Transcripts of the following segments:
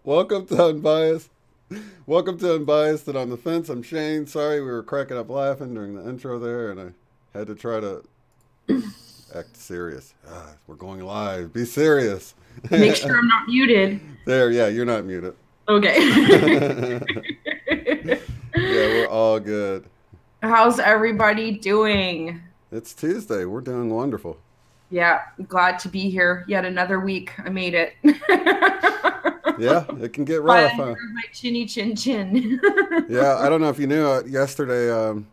Welcome to Unbiased. Welcome to Unbiased and On the Fence. I'm Shane. Sorry, we were cracking up laughing during the intro there, and I had to try to act serious. We're going live. Be serious. Make sure I'm not muted. There, yeah, you're not muted. Okay. Yeah, we're all good. How's everybody doing? It's Tuesday. We're doing wonderful. Yeah, glad to be here. Yet another week. I made it. Yeah, it can get rough. My chinny chin chin. Yeah, I don't know if you knew yesterday.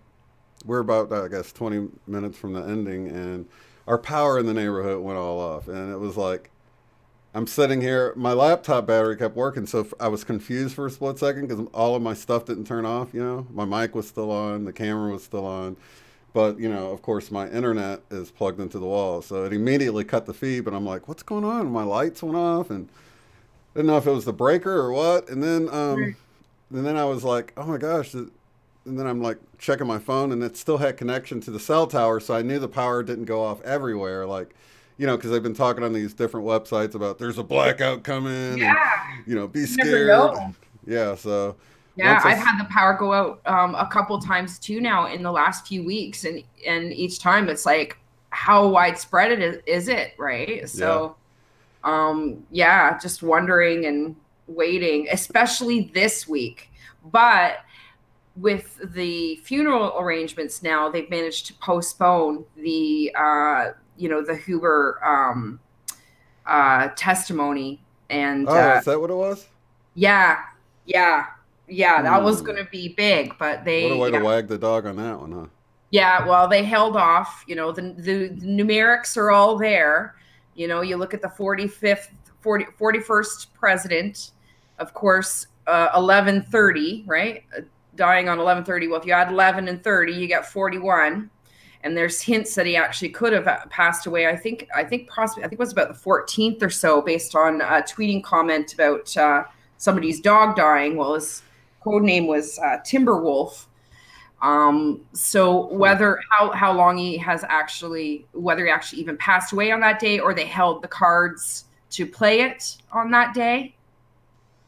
We're about, I guess, 20 minutes from the ending, and our power in the neighborhood went all off. And it was like, I'm sitting here, my laptop battery kept working, so I was confused for a split second because all of my stuff didn't turn off, you know? My mic was still on, the camera was still on. But, you know, of course, my internet is plugged into the wall, so it immediately cut the feed, but I'm like, what's going on? My lights went off, and didn't know if it was the breaker or what. And then I was like, oh my gosh. And then I'm like checking my phone, and it still had connection to the cell tower, so I knew the power didn't go off everywhere. Like, you know, because I've been talking on these different websites about there's a blackout coming. Yeah. And, you know, be scared. Yeah, so. Yeah, I've had the power go out a couple times too now in the last few weeks, and each time it's like, how widespread is it, right? So, yeah, just wondering and waiting, especially this week. But with the funeral arrangements now, they've managed to postpone the the Huber testimony. And is that what it was? Yeah. That was going to be big, but they. What a way to wag the dog on that one, huh? Yeah, well, they held off. You know, the numerics are all there. You know, you look at the 41st president, of course, 1130, right? Dying on 1130. Well, if you add 11 and 30, you get 41. And there's hints that he actually could have passed away. I think possibly, it was about the 14th or so, based on a tweeting comment about somebody's dog dying. Well, his code name was Timberwolf. So how long he has actually, whether he actually even passed away on that day, or they held the cards to play it on that day,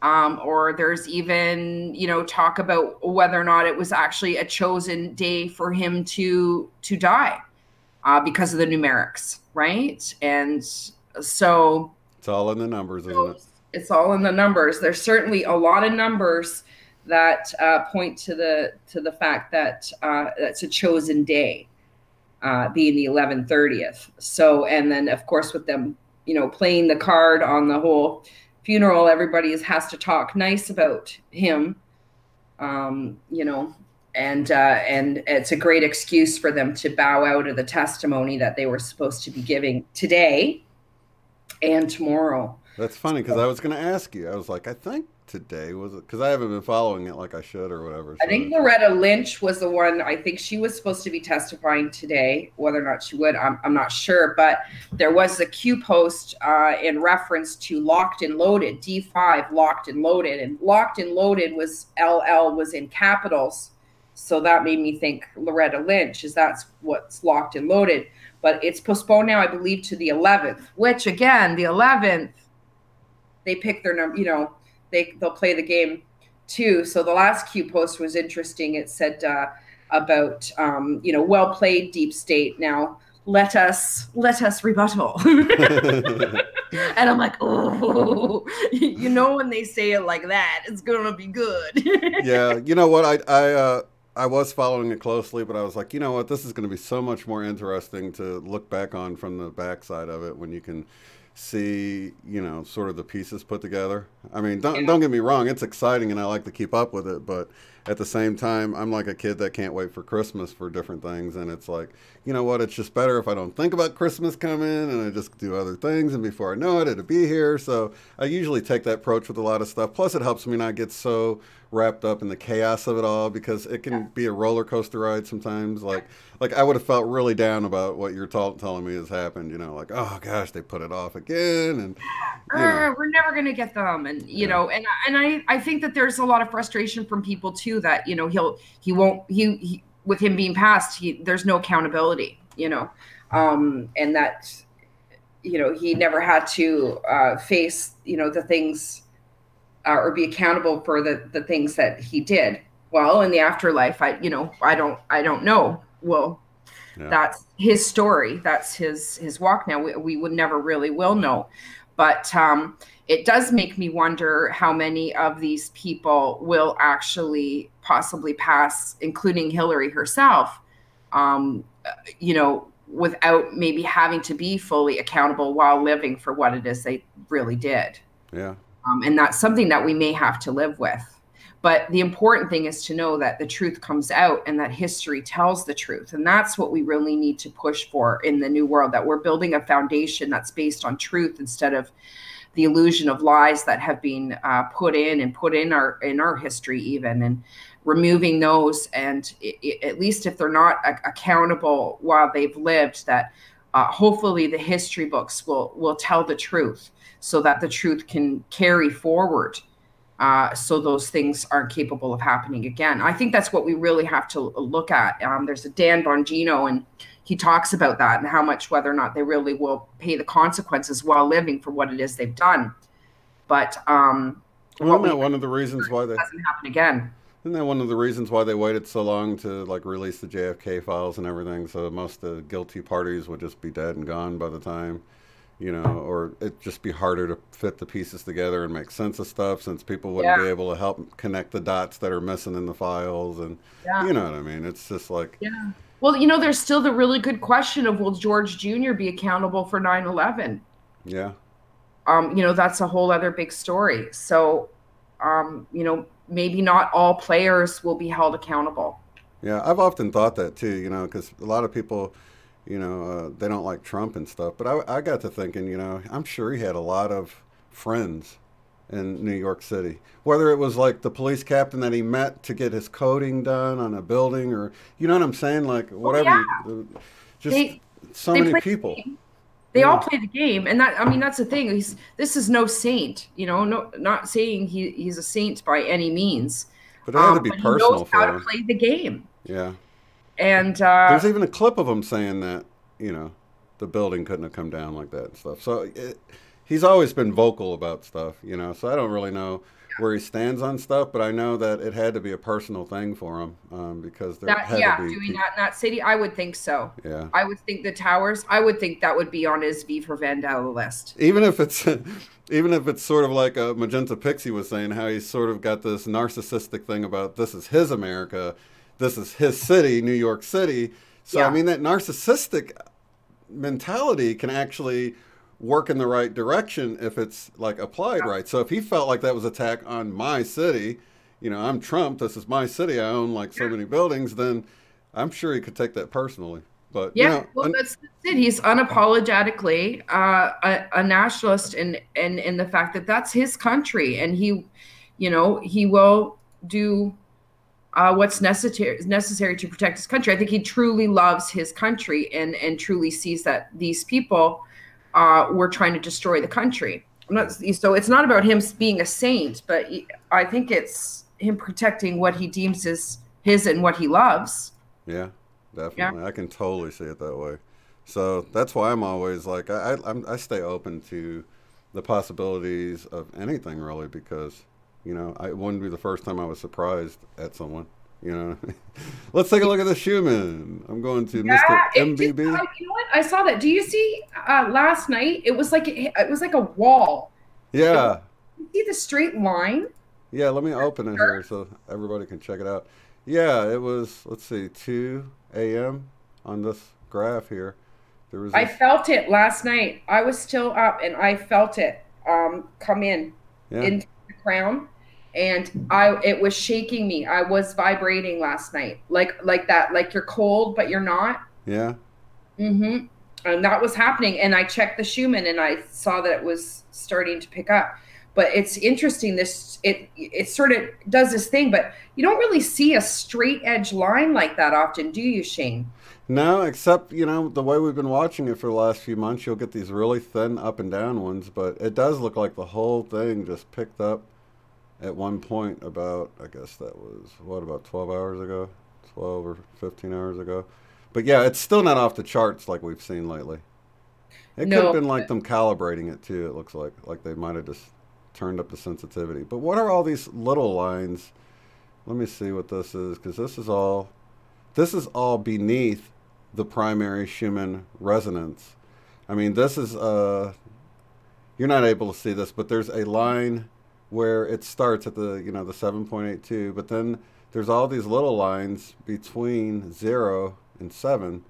or there's even, you know, talk about whether or not it was actually a chosen day for him to die, because of the numerics, right? And so it's all in the numbers, isn't it? It's all in the numbers. There's certainly a lot of numbers that point to the fact that that's a chosen day, being the 11/30th. So, and then of course with them, you know, playing the card on the whole funeral, everybody has to talk nice about him, you know, and it's a great excuse for them to bow out of the testimony that they were supposed to be giving today and tomorrow. That's funny, because I was going to ask you. I was like, I think today was it, because I haven't been following it like I should or whatever. So. I think Loretta Lynch was the one. I think she was supposed to be testifying today. Whether or not she would, I'm not sure. But there was a Q post in reference to Locked and Loaded, D5, Locked and Loaded. And Locked and Loaded was LL was in capitals. So that made me think Loretta Lynch, that's what's Locked and Loaded. But it's postponed now, I believe, to the 11th, which again, the 11th, they pick their number, you know, they'll play the game too. So the last Q post was interesting. It said about, you know, well played, Deep State. Now let us rebuttal. And I'm like, oh, you know, when they say it like that, it's going to be good. Yeah. You know what? I was following it closely, but I was like, you know what? This is going to be so much more interesting to look back on from the backside of it when you can see, you know, sort of the pieces put together. I mean, don't get me wrong, it's exciting and I like to keep up with it, but at the same time, I'm like a kid that can't wait for Christmas for different things. And it's like, you know what? It's just better if I don't think about Christmas coming and I just do other things. And before I know it, it'll be here. So I usually take that approach with a lot of stuff. Plus, it helps me not get so wrapped up in the chaos of it all, because it can be a roller coaster ride sometimes. Like I would have felt really down about what you're telling me has happened. You know, like, oh gosh, they put it off again, and we're never going to get them. And, I think that there's a lot of frustration from people too, that, he with him being passed, there's no accountability, and that, he never had to face, the things or be accountable for the things that he did. Well, in the afterlife, I don't know. Well, that's his story. That's his walk. Now we would never really will know. But it does make me wonder how many of these people will actually possibly pass, including Hillary herself, without maybe having to be fully accountable while living for what it is they really did. Yeah. And that's something that we may have to live with. But the important thing is to know that the truth comes out and that history tells the truth. And that's what we really need to push for in the new world, that we're building a foundation that's based on truth instead of the illusion of lies that have been put in our history even, and removing those. And at least if they're not accountable while they've lived, that hopefully the history books will tell the truth so that the truth can carry forward. So those things aren't capable of happening again. I think that's what we really have to look at. There's a Dan Bongino, and he talks about that and how much, whether or not they really will pay the consequences while living for what it is they've done. But isn't that one of the reasons why that doesn't happen again? Isn't that one of the reasons why they waited so long to like release the JFK files and everything? So most of the guilty parties would just be dead and gone by the time. Or it'd just be harder to fit the pieces together and make sense of stuff, since people wouldn't be able to help connect the dots that are missing in the files. And you know what I mean? It's just like... Yeah. Well, there's still the really good question of, will George Jr. be accountable for 9/11? Yeah. That's a whole other big story. So, maybe not all players will be held accountable. Yeah, I've often thought that too, because a lot of people... they don't like Trump and stuff. But I got to thinking, I'm sure he had a lot of friends in New York City. Whether it was like the police captain that he met to get his coding done on a building, or, you know what I'm saying? Like, whatever. So many people. They all play the game. And that's the thing. This is no saint, not saying he's a saint by any means. But it had to be personal he knows how to play the game. Yeah. And there's even a clip of him saying that, the building couldn't have come down like that and stuff. So he's always been vocal about stuff, so I don't really know where he stands on stuff, but I know that it had to be a personal thing for him, because there had to be doing that in that city. I would think so. Yeah. I would think the towers, I would think that would be on his V for Vendetta list. Even if it's sort of like Magenta Pixie was saying, how he's sort of got this narcissistic thing about this is his America, this is his city, New York City. So, I mean, that narcissistic mentality can actually work in the right direction if it's like applied right. So if he felt like that was attack on my city, I'm Trump, this is my city, I own like so many buildings, then I'm sure he could take that personally. But well, that's it. He's unapologetically a nationalist in the fact that that's his country, and he will do what's necessary to protect his country. I think he truly loves his country and truly sees that these people were trying to destroy the country. So it's not about him being a saint, but I think it's him protecting what he deems is his and what he loves. Yeah, definitely. Yeah. I can totally see it that way. So that's why I'm always like, I stay open to the possibilities of anything really, because it wouldn't be the first time I was surprised at someone. Let's take a look at the Schumann. I'm going to Mr. MBB. You know what? I saw that. Do you see last night? It was like a wall. Yeah. You see the straight line? Yeah. Let me open it here so everybody can check it out. Yeah. It was. Let's see. 2 a.m. on this graph here. I felt it last night. I was still up and I felt it come in into the crown. and it was shaking me. I was vibrating last night, like that, like you're cold but you're not. Yeah. Mm-hmm. And that was happening. And I checked the Schumann and I saw that it was starting to pick up. But it's interesting. It sort of does this thing, but you don't really see a straight edge line like that often, do you, Shane? No, except, the way we've been watching it for the last few months, you'll get these really thin up and down ones, but it does look like the whole thing just picked up at one point about, I guess that was, what, about 12 hours ago? 12 or 15 hours ago. But yeah, it's still not off the charts like we've seen lately. It could have No. been like them calibrating it too, it looks like they might have just turned up the sensitivity. But what are all these little lines? Let me see what this is, because this is all beneath the primary Schumann resonance. I mean, this is you're not able to see this, but there's a line where it starts at the 7.82, but then there's all these little lines between 0 and 7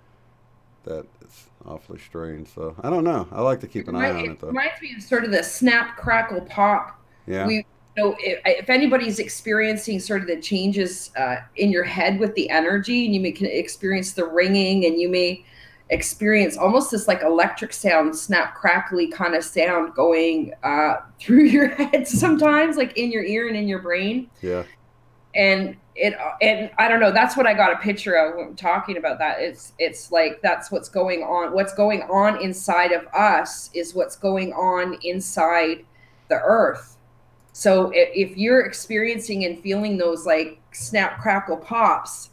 that is awfully strange. So I don't know. I like to keep an eye on It it though. reminds me of sort of the snap, crackle, pop. Yeah. We if anybody's experiencing sort of the changes in your head with the energy, and can experience the ringing, and you may experience almost this like electric sound, snap, crackly kind of sound going through your head sometimes, like in your ear and in your brain. Yeah. And I don't know, that's what I got a picture of when I'm talking about that. It's like that's what's going on. What's going on inside of us is what's going on inside the earth. So if you're experiencing and feeling those like snap, crackle, pops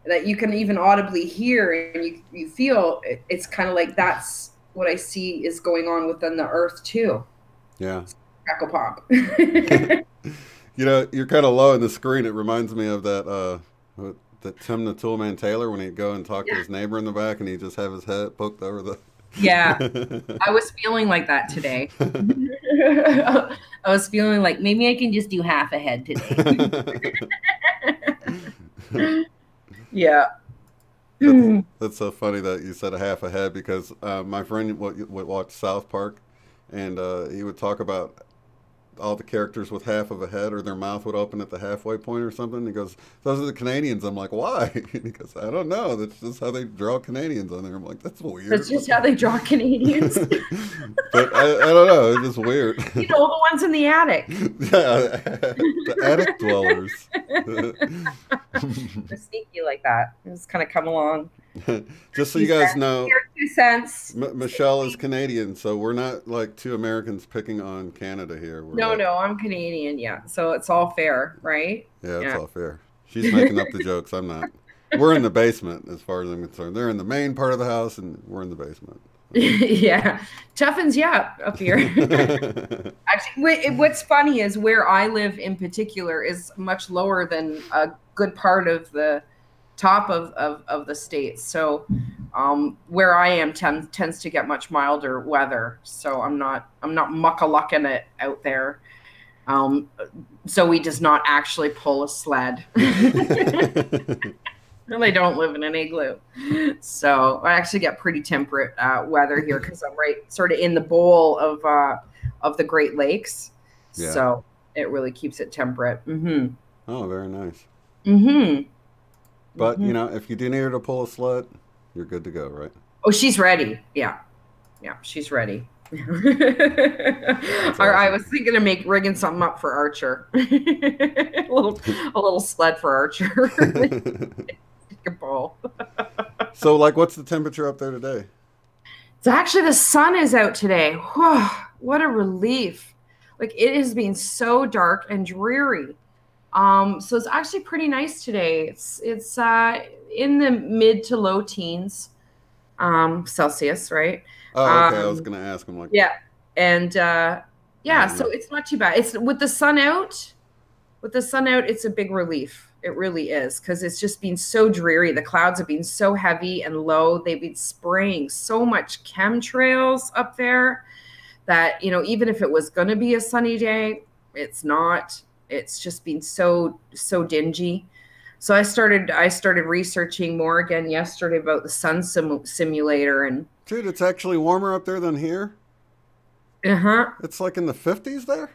that you can even audibly hear, and you feel, it's kind of like that's what I see is going on within the earth too. Yeah. Crackle, pop. You're kind of low in the screen. It reminds me of that Tim the Toolman Taylor when he'd go and talk to his neighbor in the back and he'd just have his head poked over the. Yeah, I was feeling like that today. I was feeling like maybe I can just do half a head today. Yeah. That's so funny that you said a half a head because my friend would watch South Park, and he would talk about all the characters with half of a head or their mouth would open at the halfway point or something. He goes, "Those are the Canadians." I'm like, "Why?" And he goes, "I don't know. That's just how they draw Canadians on there." I'm like, "That's weird." That's just how they draw Canadians. But I don't know. It's just weird. The ones in the attic. Yeah, the attic dwellers. They're sneaky like that. Just kind of come along. Just so you guys know, Here, 2 cents. Michelle is Canadian, so we're not like two Americans picking on Canada here. No, I'm Canadian, yeah. So it's all fair, right? Yeah, it's all fair. She's making up the jokes. I'm not. We're in the basement as far as I'm concerned. They're in the main part of the house, and we're in the basement. Yeah, toughens you up here. Actually, what's funny is where I live in particular is much lower than a good part of the top of the states. So where I am tends to get much milder weather. So I'm not muckalucking it out there. Zoe does not actually pull a sled. Really don't live in an igloo. So I actually get pretty temperate weather here because I'm right sort of in the bowl of the Great Lakes. Yeah. So it really keeps it temperate. Mm-hmm. Oh, very nice. Mm-hmm. But, if you do need her to pull a sled, you're good to go, right? Oh, she's ready. Yeah. Yeah, she's ready. Awesome. I was thinking of rigging something up for Archer. a little sled for Archer. A ball. So, what's the temperature up there today? So actually the sun is out today. Whew, what a relief. It has been so dark and dreary. So it's actually pretty nice today. It's in the mid to low teens Celsius, right? Oh, okay. I was gonna ask him yeah. And so it's not too bad. It's with the sun out, it's a big relief. It really is, because it's just been so dreary. The clouds have been so heavy and low. They've been spraying so much chemtrails up there that, even if it was going to be a sunny day, it's not. It's just been so dingy. So I started researching more again yesterday about the sun simulator. And dude, it's actually warmer up there than here. Uh-huh. It's like in the 50s there.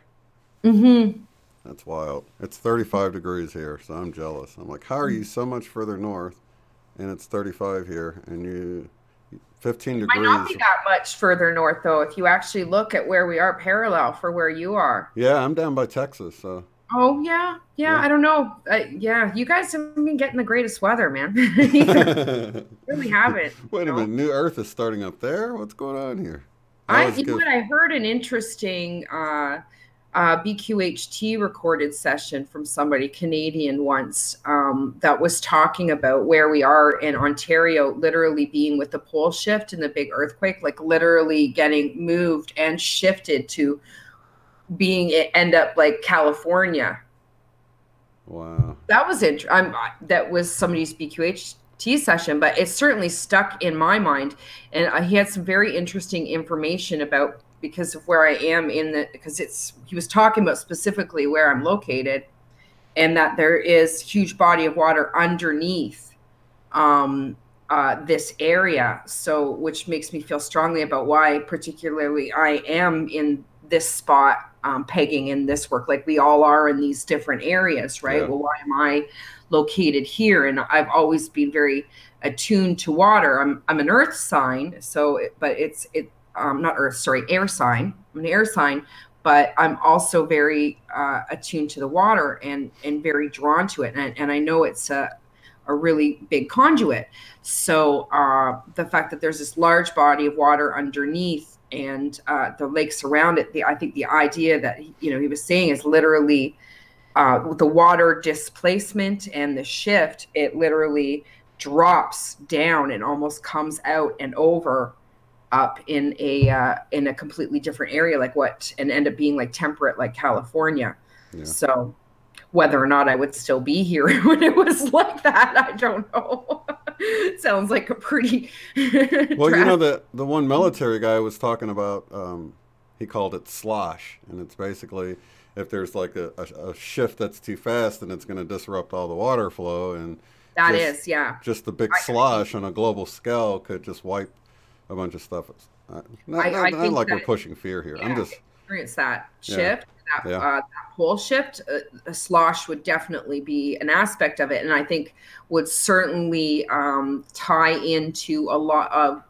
Mm-hmm. That's wild. It's 35 degrees here, so I'm jealous. I'm like, how are you so much further north and it's 35 here and you 15 Might not be degrees? that much further north, though, if you actually look at where we are parallel for where you are. Yeah, I'm down by Texas, so Oh, yeah. Yeah. yeah. I don't know. Yeah. You guys have been getting the greatest weather, man. You really haven't, Wait you a minute, know? New Earth is starting up there? What's going on here? I always You know give what? I heard an interesting BQHT recorded session from somebody Canadian once that was talking about where we are in Ontario, literally being with the pole shift and the big earthquake, like literally getting moved and shifted to being it end up like California. wow. That was that was somebody's BQHT session, but it certainly stuck in my mind. And he had some very interesting information about because of where I am in the because he was talking about specifically where I'm located and that there is huge body of water underneath this area. So, which makes me feel strongly about why, particularly, I am in this spot, pegging in this work, like we all are in these different areas, right? Yeah. Well, why am I located here? And I've always been very attuned to water. I'm an earth sign, so, but not earth, sorry, air sign. I'm an air sign, but I'm also very attuned to the water and very drawn to it. And I know it's a really big conduit. So the fact that there's this large body of water underneath and the lakes around it, I think the idea that he was saying is literally the water displacement and the shift. It literally drops down and almost comes out and over up in a completely different area, like and end up being like temperate, like California. Yeah. So whether or not I would still be here when it was like that, I don't know. Sounds like a pretty Well, you know the one military guy was talking about. He called it slosh, and it's basically if there's like a shift that's too fast, then it's going to disrupt all the water flow, and that just is, yeah. just the big slosh on a global scale could just wipe a bunch of stuff. Not think like we're that, pushing fear here. yeah, I'm just experience that yeah shift, yeah that pole shift. A slosh would definitely be an aspect of it, and I think would certainly tie into a lot of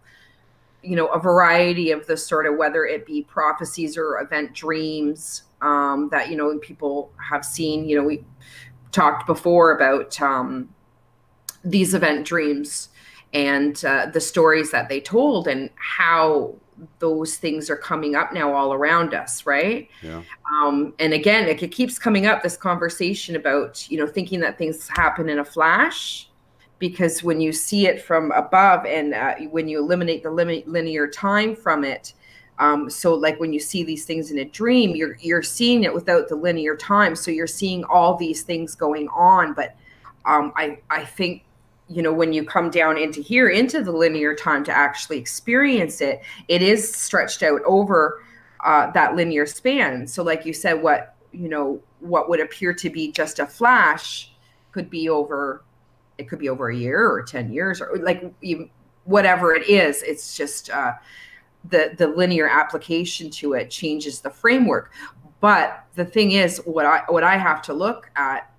a variety of the sort of, whether it be prophecies or event dreams that people have seen. We talked before about these event dreams and the stories that they told and how those things are coming up now all around us, right? yeah And again, it keeps coming up, this conversation about thinking that things happen in a flash, because when you see it from above and when you eliminate the linear time from it, so like when you see these things in a dream, you're seeing it without the linear time, so you're seeing all these things going on. But I think when you come down into the linear time to actually experience it, it is stretched out over that linear span. So like you said, what would appear to be just a flash could be over a year or 10 years or like whatever it is. It's just the linear application to it changes the framework. But the thing is, what I have to look at,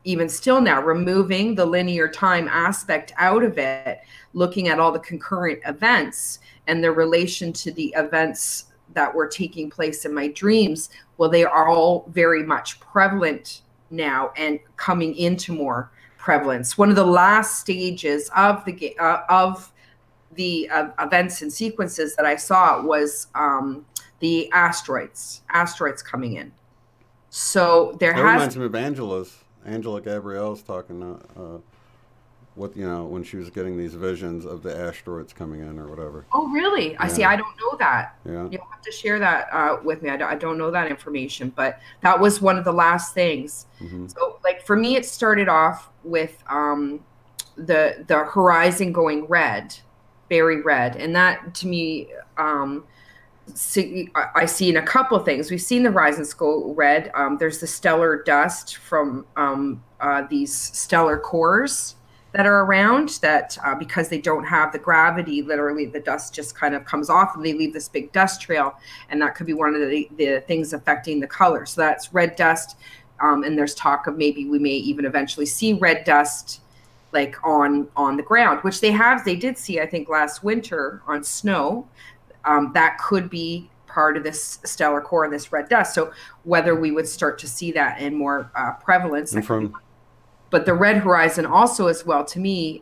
even still now, removing the linear time aspect out of it, looking at all the concurrent events and their relation to the events that were taking place in my dreams, well, they are all very much prevalent now and coming into more prevalence. One of the last stages of the events and sequences that I saw was the asteroids coming in. So there that has reminds me of Angela Gabrielle's talking when she was getting these visions of the asteroids coming in or whatever. Oh, really? Yeah. I see. I don't know that. Yeah. You'll have to share that with me. I don't know that information, but that was one of the last things. Mm-hmm. So, like for me, it started off with the horizon going red, very red, and that to me, I see in a couple of things. We've seen the horizons go red. There's the stellar dust from these stellar cores that are around that because they don't have the gravity, literally the dust just kind of comes off and they leave this big dust trail. And that could be one of the things affecting the color. So that's red dust. And there's talk of maybe we may even eventually see red dust like on the ground, which they did see, I think, last winter on snow. That could be part of this stellar core and this red dust. So whether we would start to see that in more prevalence. But the red horizon also as well, to me,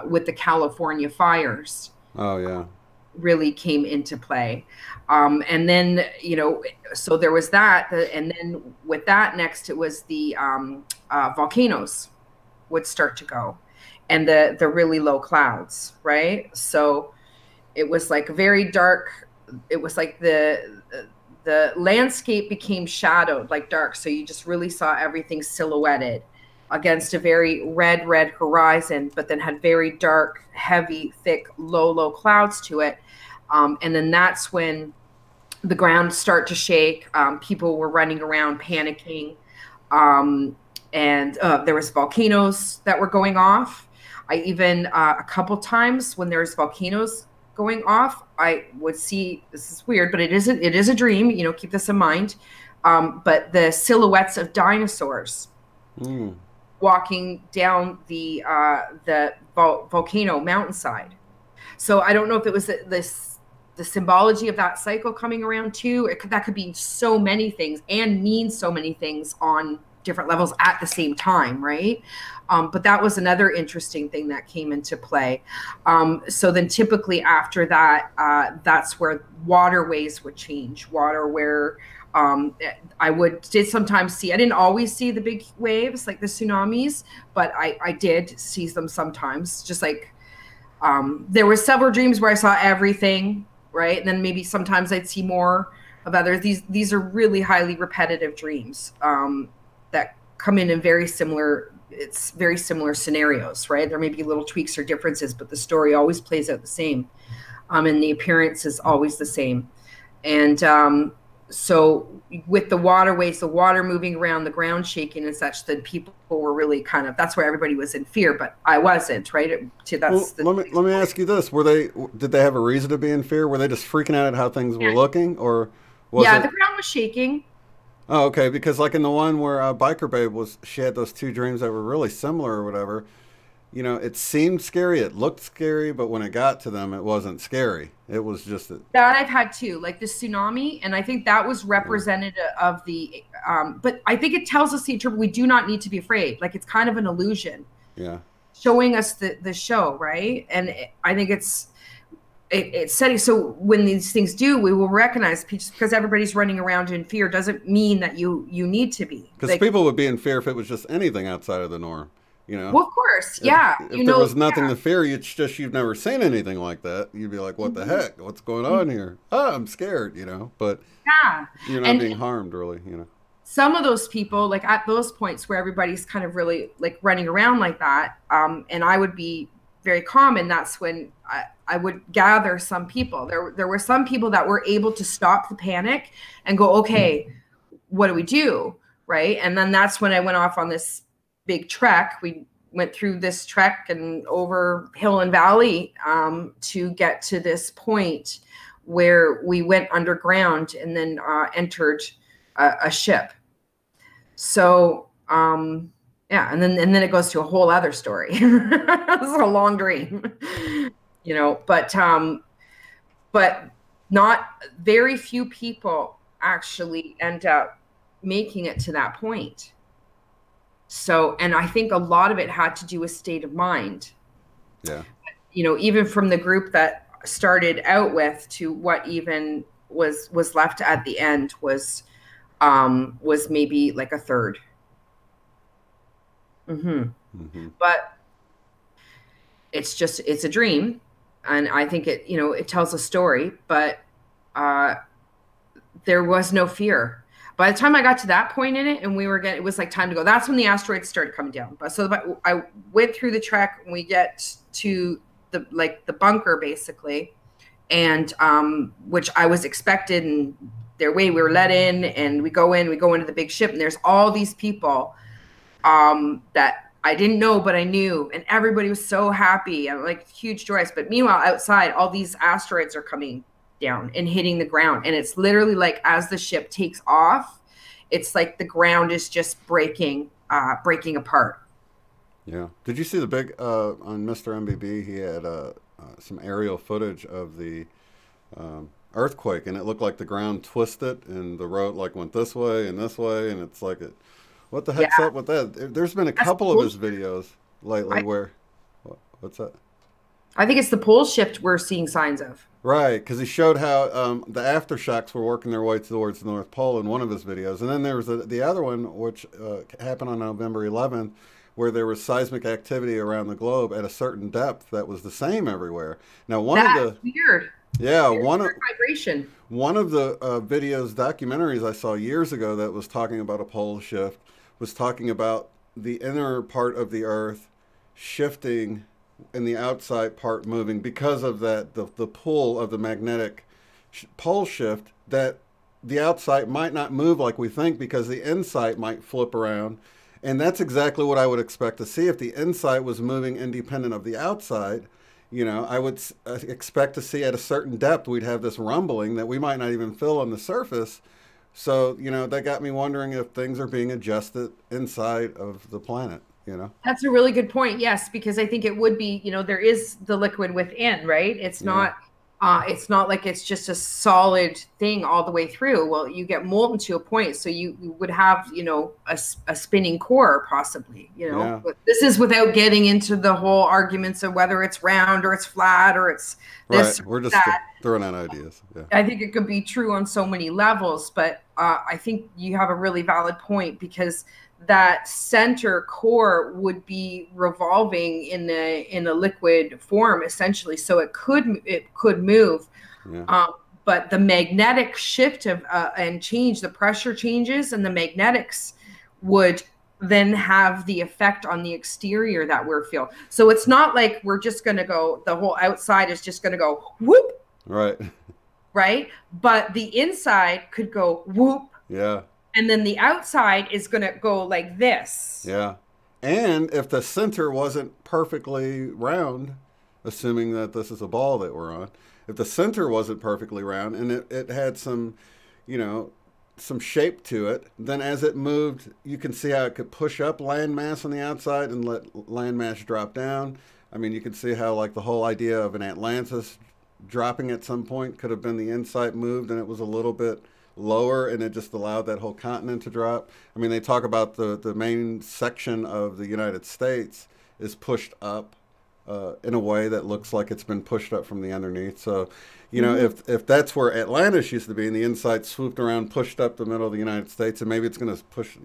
with the California fires. Oh, yeah. Really came into play. And then, you know, so there was that. And then with that next, it was the volcanoes would start to go and the really low clouds, right? So it was like very dark. It was like the landscape became shadowed, like dark. So you just really saw everything silhouetted against a very red horizon, but then had very dark, heavy, thick, low clouds to it. And then that's when the ground started to shake. People were running around panicking. And there was volcanoes that were going off. I even, a couple times when there's volcanoes going off, I would see, this is weird, but it is a dream, you know, keep this in mind. But the silhouettes of dinosaurs walking down the volcano mountainside. So I don't know if it was the symbology of that cycle coming around too. That could be so many things and mean so many things on different levels at the same time, right? But that was another interesting thing that came into play. So then typically after that, that's where waterways would change. I did sometimes see, I didn't always see the big waves like the tsunamis, but I did see them sometimes. Just like there were several dreams where I saw everything, right? And then maybe sometimes I'd see more of others. These are really highly repetitive dreams that come in very similar scenarios, right? There may be little tweaks or differences, but the story always plays out the same. And the appearance is always the same. And so with the waterways, the water moving around, the ground shaking and such, that people were really kind of, that's where everybody was in fear, but I wasn't, right? Let me ask you this. Did they have a reason to be in fear? Were they just freaking out at how things were looking, or was it? The ground was shaking. Oh, okay. Because like in the one where Biker Babe she had those two dreams that were really similar or whatever. You know, it seemed scary. It looked scary, but when it got to them, it wasn't scary. It was just that I've had too, like the tsunami, and I think that was representative of the. But I think it tells us we do not need to be afraid. Like it's kind of an illusion. Yeah. Showing us the show, right? And I think it's setting. So when these things do, we will recognize, just because everybody's running around in fear doesn't mean that you need to be. Because people would be in fear if it was just anything outside of the norm. You know? Well, of course, yeah. If there was nothing to fear, you've never seen anything like that. You'd be like, what the heck? What's going on here? Oh, I'm scared, you know. But you're not being harmed, really, you know. Some of those people, like at those points where everybody's kind of really like running around like that, and I would be very calm, and that's when I would gather some people. There were some people that were able to stop the panic and go, okay, what do we do, right? And then that's when I went off on this big trek. We went through this trek and over hill and valley to get to this point where we went underground and then entered a ship. So and then it goes to a whole other story. This is a long dream, you know. But not very few people actually end up making it to that point. So, and I think a lot of it had to do with state of mind. Yeah. You know, even from the group that started out with to what even was left at the end was maybe like a third. But it's a dream. And I think it tells a story, but there was no fear. By the time I got to that point in it, and it was like time to go. That's when the asteroids started coming down. But so I went through the trek, and we get to the bunker basically, and which I was expected, and we were let in, and we go into the big ship, and there's all these people that I didn't know, but I knew. And everybody was so happy. I'm like, huge joys. But meanwhile, outside, all these asteroids are coming down and hitting the ground. And it's literally like as the ship takes off, it's like the ground is just breaking apart. Yeah. Did you see the big on Mr. MBB? He had some aerial footage of the earthquake, and it looked like the ground twisted, and the road like went this way, and it's like it. What the heck's Yeah. up with that? There's been a That's couple of his videos lately I, where, what's that? I think it's the pole shift we're seeing signs of. Right, because he showed how the aftershocks were working their way towards the North Pole in one of his videos, and then there was the other one which happened on November 11th, where there was seismic activity around the globe at a certain depth that was the same everywhere. Now, That's weird. yeah, It's weird vibration. one of the videos, documentaries I saw years ago that was talking about a pole shift was talking about the inner part of the Earth shifting and the outside part moving because of the pull of the magnetic pole shift, that the outside might not move like we think because the inside might flip around. And that's exactly what I would expect to see if the inside was moving independent of the outside. I would expect to see at a certain depth we'd have this rumbling that we might not even feel on the surface. So, that got me wondering if things are being adjusted inside of the planet. That's a really good point. Yes, because I think it would be, there is the liquid within, right? Yeah. It's not like it's just a solid thing all the way through. Well, you get molten to a point, so you would have, a spinning core possibly. Yeah. But this is without getting into the whole arguments of whether it's round or it's flat or it's this Right. or We're just that. throwing out ideas. Yeah. I think it could be true on so many levels, but I think you have a really valid point because that center core would be revolving in a liquid form essentially, so it could move. Yeah. But the magnetic shift of and change, the pressure changes, and the magnetics would then have the effect on the exterior that we're feeling. So it's not like we're just going to go, the whole outside is just going to go whoop, Right. right? But the inside could go whoop. Yeah. And then the outside is going to go like this. Yeah. And if the center wasn't perfectly round, assuming that this is a ball that we're on, if the center wasn't perfectly round and it had some, some shape to it, then as it moved, you can see how it could push up land mass on the outside and let land mass drop down. I mean, you can see how like the whole idea of an Atlantis dropping at some point could have been the inside moved and it was a little bit lower and it just allowed that whole continent to drop. I mean, they talk about the main section of the United States is pushed up in a way that looks like it's been pushed up from the underneath. So, if that's where Atlantis used to be and the inside swooped around, pushed up the middle of the United States, and maybe it's going to push,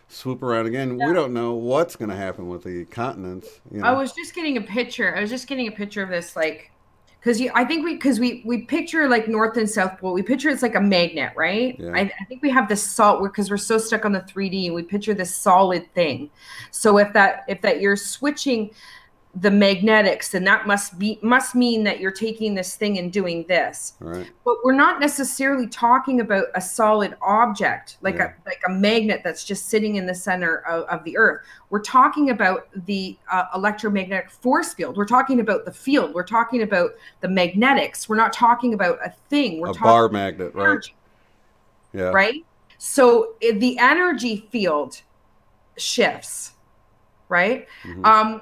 swoop around again. Yeah. We don't know what's going to happen with the continents. I was just getting a picture. I was just getting a picture of this, like, because I think we picture like North and South Pole. We picture it's like a magnet, right? Yeah. I think we have this because we're so stuck on the 3D, and we picture this solid thing. So if that you're switching the magnetics, then that must mean that you're taking this thing and doing this. Right. But we're not necessarily talking about a solid object like a magnet that's just sitting in the center of the Earth. We're talking about the electromagnetic force field. We're talking about the field. We're talking about the magnetics. We're not talking about a thing. We're talking bar magnet, right? Energy, yeah. Right. So the energy field shifts, right? Mm-hmm.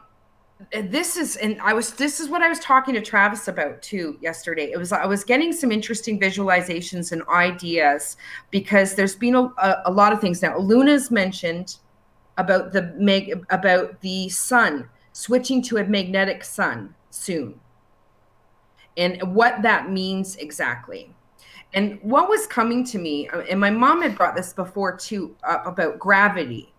This is what I was talking to Travis about too yesterday. I was getting some interesting visualizations and ideas because there's been a lot of things now. Luna's mentioned about the sun switching to a magnetic sun soon, and what that means exactly. And what was coming to me, and my mom had brought this before too, about gravity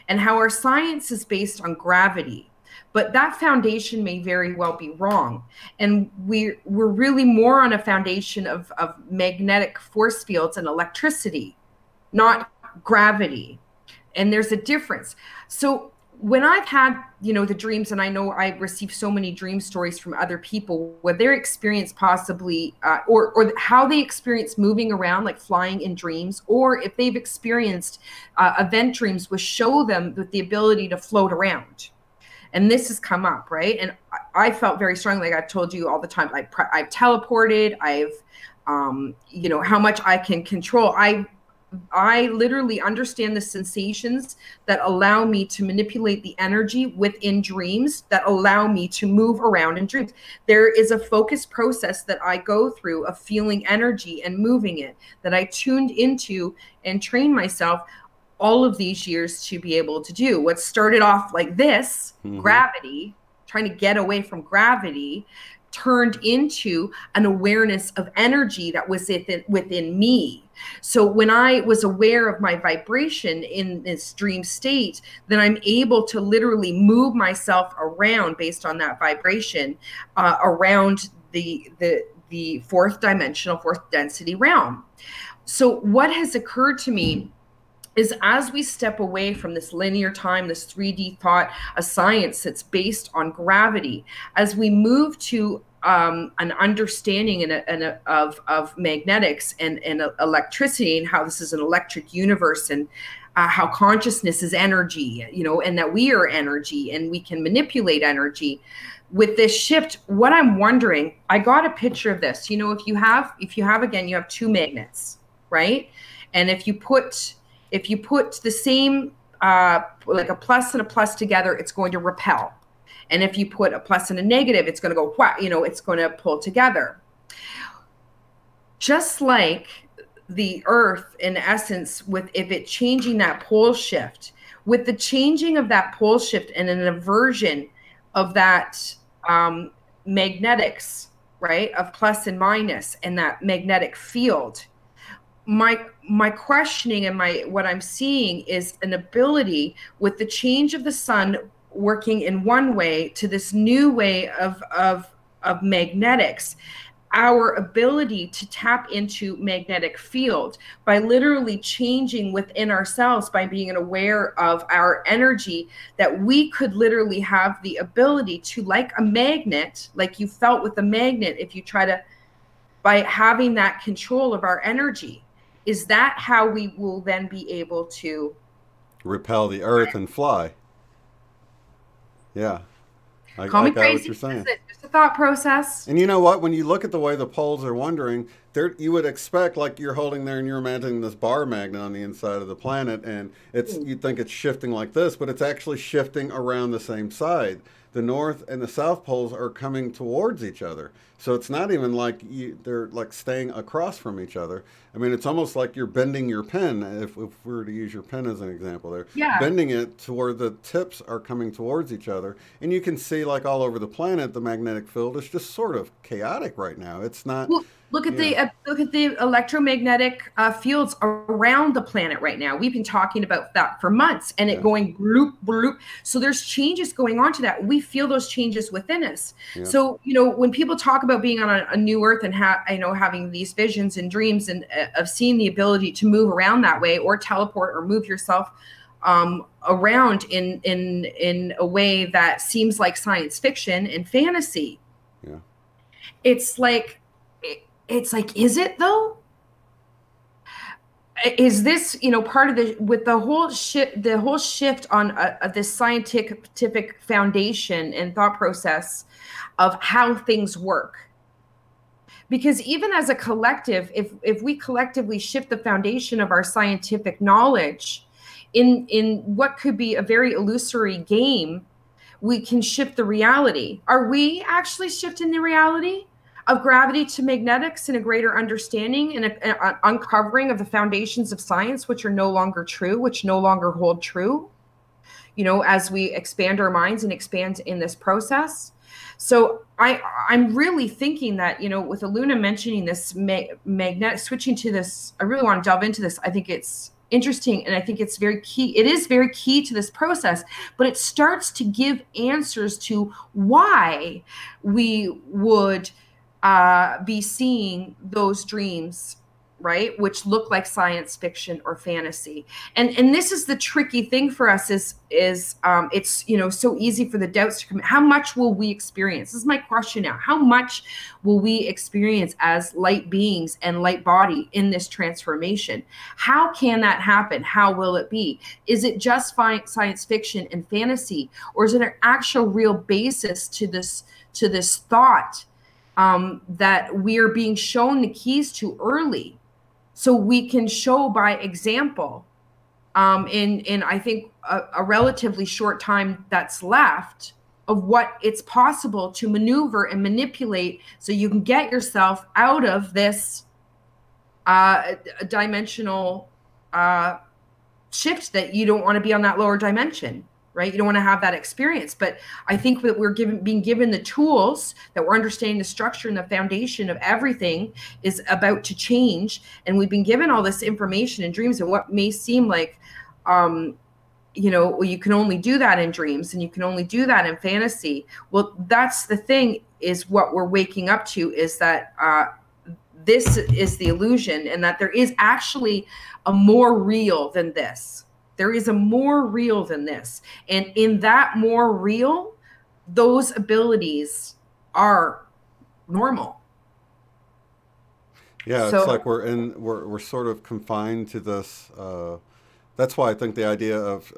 and how our science is based on gravity. But that foundation may very well be wrong. And we're really more on a foundation of magnetic force fields and electricity, not gravity. And there's a difference. So when I've had, the dreams, and I know I receive so many dream stories from other people where their experience possibly, or how they experience moving around, like flying in dreams, or if they've experienced event dreams, which show them with the ability to float around. And this has come up, right? And I felt very strongly, like I've told you all the time, I've teleported, how much I can control. I literally understand the sensations that allow me to manipulate the energy within dreams, that allow me to move around in dreams. There is a focused process that I go through of feeling energy and moving it, that I tuned into and trained myself all of these years to be able to do. What started off like this, gravity, trying to get away from gravity, turned into an awareness of energy that was within me. So when I was aware of my vibration in this dream state, then I'm able to literally move myself around based on that vibration, around the fourth density realm. So what has occurred to me is, as we step away from this linear time, this 3D thought, a science that's based on gravity, as we move to an understanding of magnetics and electricity, and how this is an electric universe, and how consciousness is energy, and that we are energy and we can manipulate energy. With this shift, what I'm wondering, I got a picture of this. If you have again, you have two magnets, right? And if you put the same, like a plus and a plus together, it's going to repel. And if you put a plus and a negative, it's going to go, it's going to pull together. Just like the earth, in essence, if it changing that pole shift, with the changing of that pole shift and an aversion of that magnetics, right, of plus and minus, and that magnetic field, my questioning and what I'm seeing is an ability, with the change of the sun working in one way to this new way of magnetics, our ability to tap into magnetic field by literally changing within ourselves, by being aware of our energy, that we could literally have the ability to, like a magnet, like you felt with a magnet, if you try to, by having that control of our energy. Is that how we will then be able to repel the earth and fly? Yeah. I call me got crazy. what you're saying. Just a thought process. And you know what? When you look at the way the poles are wandering, you would expect, like you're holding there and you're imagining this bar magnet on the inside of the planet, and you'd think it's shifting like this, but it's actually shifting around the same side. The north and the south poles are coming towards each other. So it's not even like they're like staying across from each other. I mean, it's almost like you're bending your pen, if we were to use your pen as an example there. Yeah. Bending it to where the tips are coming towards each other. And you can see, like all over the planet, the magnetic field is just sort of chaotic right now. It's not... Well, look at the electromagnetic fields around the planet right now. We've been talking about that for months, and it going bloop, bloop. So there's changes going on to that. We feel those changes within us. Yeah. So, when people talk about being on a new earth and having these visions and dreams and of seeing the ability to move around that way, or teleport, or move yourself around in a way that seems like science fiction and fantasy. Yeah. It's like, is it though? Is this, part of the whole shift on this scientific foundation and thought process of how things work? Because even as a collective, if we collectively shift the foundation of our scientific knowledge in what could be a very illusory game, we can shift the reality. Are we actually shifting the reality of gravity to magnetics and a greater understanding and an uncovering of the foundations of science, which are no longer true, which no longer hold true, as we expand our minds and expand in this process? So I'm really thinking that, with Aluna mentioning this magnetic, switching to this, I really want to delve into this. I think it's interesting, and I think it's very key. It is very key to this process, but it starts to give answers to why we would be seeing those dreams right? Which look like science fiction or fantasy. And this is the tricky thing for us is it's, you know, so easy for the doubts to come. How much will we experience? This is my question now. How much will we experience as light beings and light body in this transformation? How can that happen? How will it be? Is it just science fiction and fantasy, or is there an actual real basis to this thought that we are being shown the keys to early, so we can show by example in I think a relatively short time that's left of what it's possible to maneuver and manipulate, so you can get yourself out of this dimensional shift, that you don't want to be on that lower dimension. Right? You don't want to have that experience. But I think that we're being given the tools, that we're understanding the structure and the foundation of everything is about to change. And we've been given all this information in dreams, and what may seem like, you know, well, you can only do that in dreams and you can only do that in fantasy. Well, that's the thing, is what we're waking up to, is that this is the illusion, and that there is actually a more real than this. There is a more real than this. And in that more real, those abilities are normal. Yeah, so, it's like we're sort of confined to this. That's why I think the idea of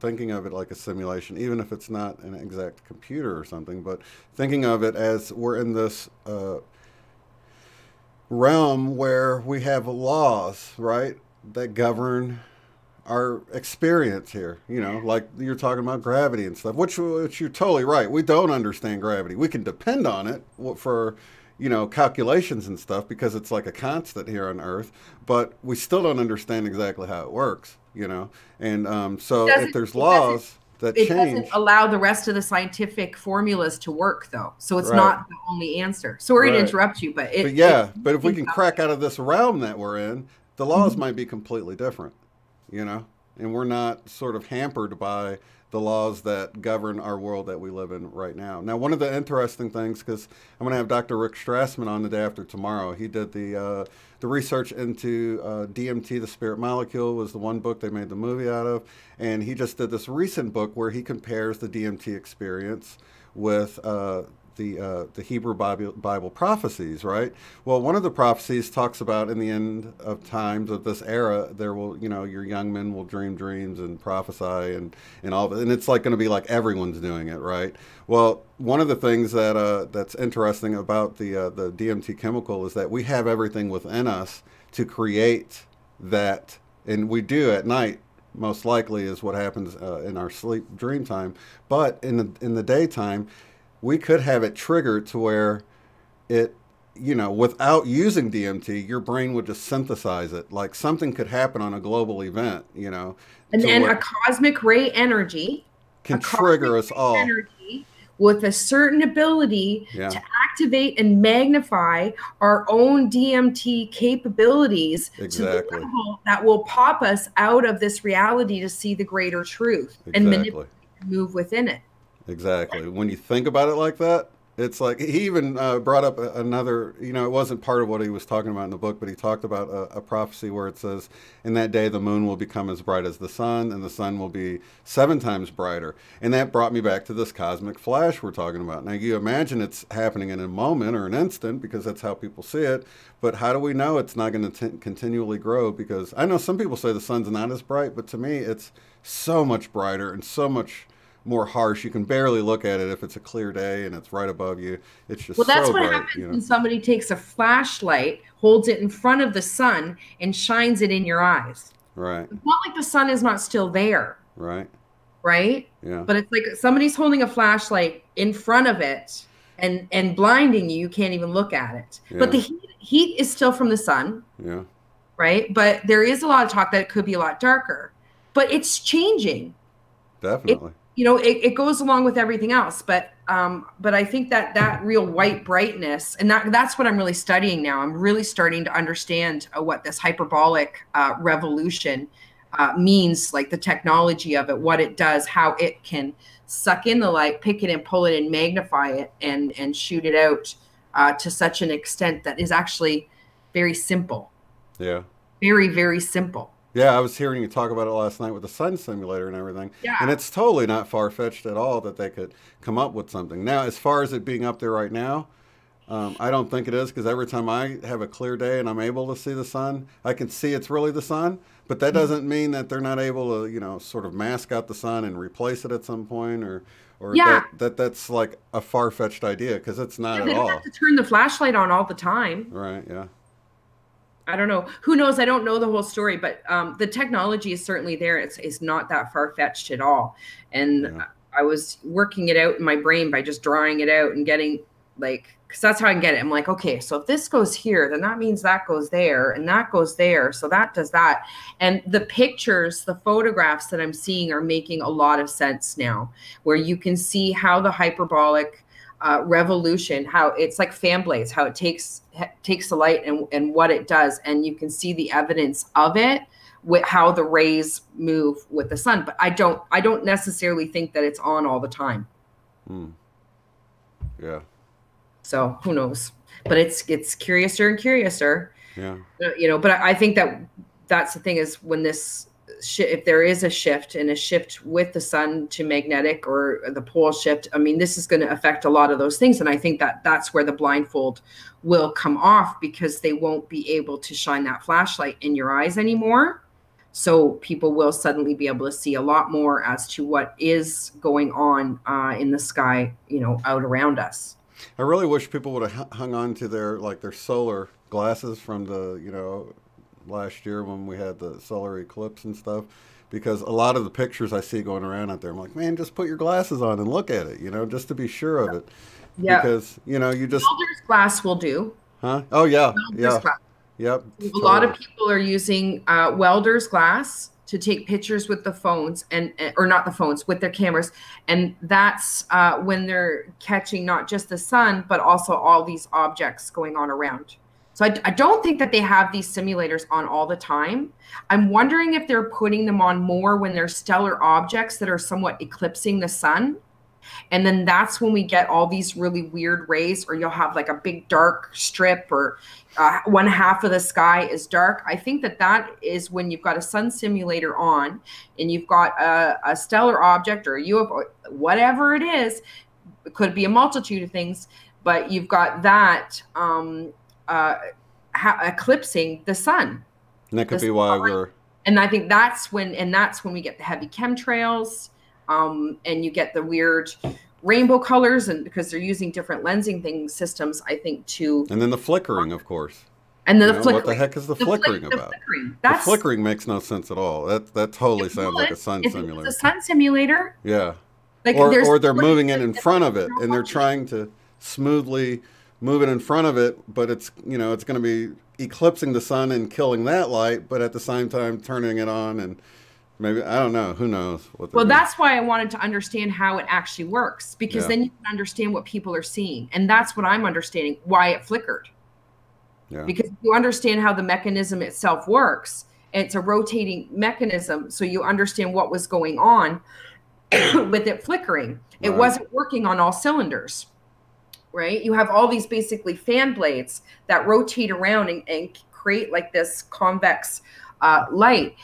thinking of it like a simulation, even if it's not an exact computer or something, but thinking of it as we're in this realm where we have laws, right, that govern our experience here, you know, like you're talking about gravity and stuff, which you're totally right. We don't understand gravity. We can depend on it for, you know, calculations and stuff, because it's like a constant here on Earth, but we still don't understand exactly how it works, you know. And so if there's laws that change, it doesn't allow the rest of the scientific formulas to work, though. So it's not the only answer. Sorry to interrupt you, but but if we can crack out of this realm that we're in, the laws might be completely different. You know, and we're not sort of hampered by the laws that govern our world that we live in right now. Now, one of the interesting things, because I'm going to have Dr. Rick Strassman on the day after tomorrow. He did the research into DMT, the spirit molecule, was the one book they made the movie out of. And he just did this recent book where he compares the DMT experience with the Hebrew Bible prophecies, right? Well, one of the prophecies talks about in the end of times of this era, there will, you know, your young men will dream dreams and prophesy and all of it. And it's like going to be like everyone's doing it, right? Well, one of the things that that's interesting about the DMT chemical is that we have everything within us to create that, and we do at night. Most likely is what happens in our sleep dream time, but in the daytime, we could have it triggered to where it, you know, without using DMT, your brain would just synthesize it. Like something could happen on a global event, you know. And then a cosmic ray energy can trigger us all. Energy with a certain ability to activate and magnify our own DMT capabilities to the level that will pop us out of this reality to see the greater truth and manipulate and move within it. Exactly. When you think about it like that, it's like he even brought up another, you know, it wasn't part of what he was talking about in the book, but he talked about a prophecy where it says, in that day, the moon will become as bright as the sun, and the sun will be 7 times brighter. And that brought me back to this cosmic flash we're talking about. Now, you imagine it's happening in a moment or an instant, because that's how people see it. But how do we know it's not going to continually grow? Because I know some people say the sun's not as bright, but to me, it's so much brighter and so much more harsh. You can barely look at it if it's a clear day and it's right above you. It's just that's so what bright, happens, you know? when somebody takes a flashlight, holds it in front of the sun, and shines it in your eyes. Right. It's not like the sun is not still there. Right. Right. Yeah. But it's like somebody's holding a flashlight in front of it and blinding you. You can't even look at it. Yeah. But the heat is still from the sun. Yeah. Right. But there is a lot of talk that it could be a lot darker. But it's changing. Definitely. It goes along with everything else, but I think that real white brightness, and that's what I'm really studying now. I'm really starting to understand what this hyperbolic revolution means, like the technology of it, what it does, how it can suck in the light, pick it and pull it and magnify it and shoot it out to such an extent that is actually very simple. Yeah. Very, very simple. Yeah, I was hearing you talk about it last night with the sun simulator and everything, and Yeah. it's totally not far fetched at all that they could come up with something. Now, as far as it being up there right now, I don't think it is because every time I have a clear day and I'm able to see the sun, I can see it's really the sun. But that doesn't mean that they're not able to, sort of mask out the sun and replace it at some point, or Yeah. that's like a far fetched idea because it's not Yeah, at they don't have all. to turn the flashlight on all the time. Right? Yeah. I don't know. Who knows? I don't know the whole story, but the technology is certainly there. It's not that far fetched at all. And Yeah. I was working it out in my brain by just drawing it out and getting like, because that's how I can get it. I'm like, okay, so if this goes here, then that means that goes there and that goes there. So that does that. And the pictures, the photographs that I'm seeing are making a lot of sense now, where you can see how the hyperbolic revolution, how it's like fan blades, how it takes the light and what it does, and you can see the evidence of it with how the rays move with the sun. But I don't necessarily think that it's on all the time. Hmm. Yeah. So who knows? But it's curiouser and curiouser. Yeah. But I think that's the thing is when this if there is a shift with the sun to magnetic or the pole shift, I mean, this is going to affect a lot of those things. And I think that that's where the blindfold will come off because they won't be able to shine that flashlight in your eyes anymore. So people will suddenly be able to see a lot more as to what is going on in the sky, out around us. I really wish people would have hung on to their solar glasses from the last year when we had the solar eclipse and stuff, because a lot of the pictures I see going around out there, I'm like, man, just put your glasses on and look at it, just to be sure of it. Yeah. Because you just welder's glass will do. Huh? Oh yeah, welder's yeah, glass. Yep. A lot of people are using welder's glass to take pictures with the phones or not the phones, with their cameras. And that's when they're catching not just the sun, but also all these objects going on around. So I don't think that they have these simulators on all the time. I'm wondering if they're putting them on more when there's stellar objects that are somewhat eclipsing the sun. And then that's when we get all these really weird rays, or you'll have like a big dark strip, or one half of the sky is dark. I think that is when you've got a sun simulator on and you've got a stellar object or a UFO, whatever it is. It could be a multitude of things, but you've got that eclipsing the sun. And that could be why we're. And I think that's when we get the heavy chemtrails. And you get the weird rainbow colors, and because they're using different lensing systems, I think, too. And then the flickering, of course. And then the flickering. What the heck is the flickering about? The flickering makes no sense at all. That totally sounds like a sun simulator. It's a sun simulator. Yeah. Like or they're moving it in front of it, and they're trying to smoothly move it in front of it, but it's it's going to be eclipsing the sun and killing that light, but at the same time turning it on and. Maybe, I don't know. Who knows? Well, that's why I wanted to understand how it actually works, because then you can understand what people are seeing. And that's what I'm understanding, why it flickered. Yeah. Because you understand how the mechanism itself works. It's a rotating mechanism. So you understand what was going on with it flickering. It wasn't working on all cylinders, right? You have all these basically fan blades that rotate around and create like this convex light.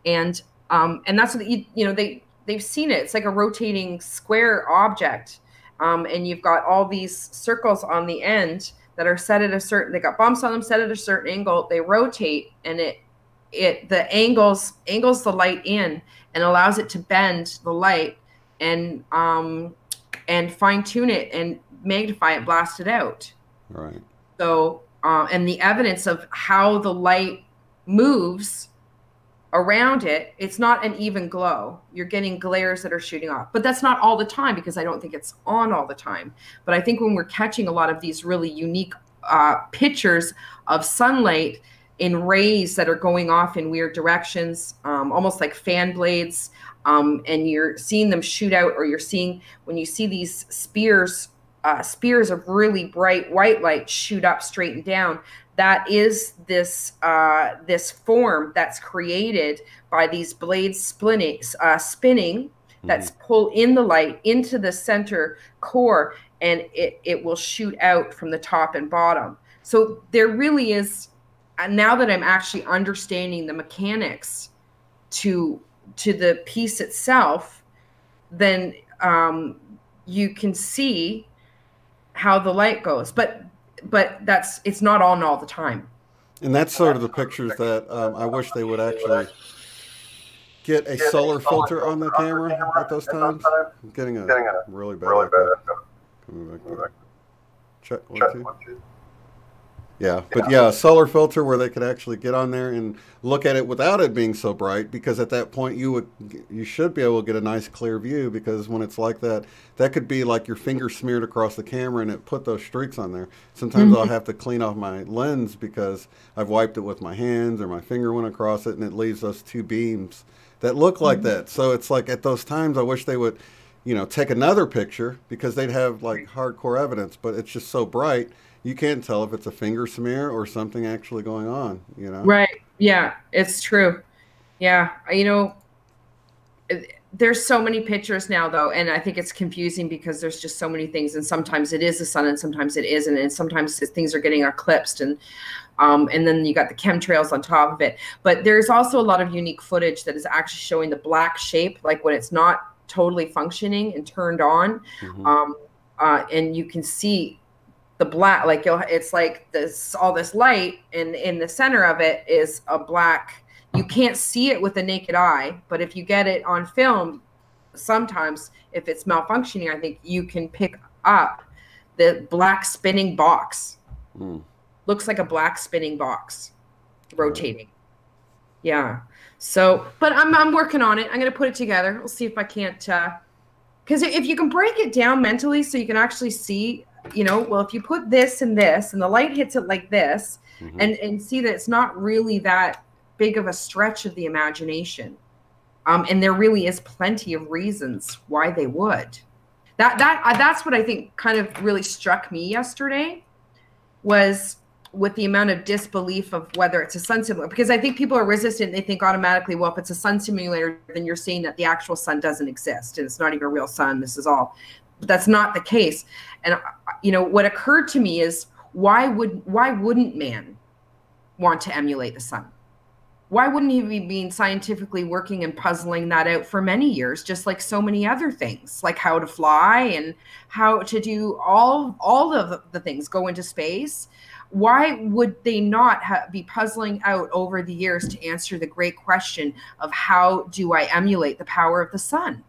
And that's what they've seen it. It's like a rotating square object, and you've got all these circles on the end that are set at they got bumps on them, set at a certain angle. They rotate, and the angles the light in and allows it to bend the light and fine tune it and magnify it, blast it out. Right. So and the evidence of how the light moves around it, it's not an even glow. You're getting glares that are shooting off, but that's not all the time, because I don't think it's on all the time. But I think when we're catching a lot of these really unique pictures of sunlight in rays that are going off in weird directions, almost like fan blades, and you're seeing them shoot out, or when you see these spears of really bright white light shoot up straight and down, that is this form that's created by these blades spinning that's pull in the light into the center core, and it will shoot out from the top and bottom. So there really is now that I'm actually understanding the mechanics to the piece itself, then you can see how the light goes. But it's not on all the time. And that's sort of the pictures that I wish they would actually get a solar filter on the camera at those times. I'm getting a really bad echo. Coming back there. Check 1 2. Yeah, but yeah, a solar filter where they could actually get on there and look at it without it being so bright, because at that point you should be able to get a nice clear view, because when it's like that, that could be like your finger smeared across the camera and it put those streaks on there. Sometimes I'll have to clean off my lens because I've wiped it with my hands or my finger went across it, and it leaves those 2 beams that look like that. So it's like at those times I wish they would, take another picture, because they'd have like hardcore evidence, but it's just so bright. You can't tell if it's a finger smear or something actually going on, Right. Yeah, it's true. Yeah. There's so many pictures now, though, and I think it's confusing because there's just so many things, and sometimes it is the sun and sometimes it isn't, and sometimes things are getting eclipsed, and then you got the chemtrails on top of it. But there's also a lot of unique footage that is actually showing the black shape, like when it's not totally functioning and turned on. And you can see the black, like it's like all this light, and in the center of it is a black. You can't see it with the naked eye, but if you get it on film, sometimes if it's malfunctioning, I think you can pick up the black spinning box. Looks like a black spinning box rotating. Yeah. So, but I'm working on it. I'm going to put it together. We'll see if I can't, because if you can break it down mentally so you can actually see, well, if you put this and this and the light hits it like this, and see that it's not really that big of a stretch of the imagination. And there really is plenty of reasons why they would. That's what I think kind of really struck me yesterday, was with the amount of disbelief of whether it's a sun simulator, because I think people are resistant. They think automatically, well, if it's a sun simulator, then you're saying that the actual sun doesn't exist and it's not even a real sun. This is all, but that's not the case. And what occurred to me is, why wouldn't man want to emulate the sun? Why wouldn't he be being scientifically working and puzzling that out for many years, just like so many other things, like how to fly and how to do all of the things, go into space? Why would they not be puzzling out over the years to answer the great question of how do I emulate the power of the sun?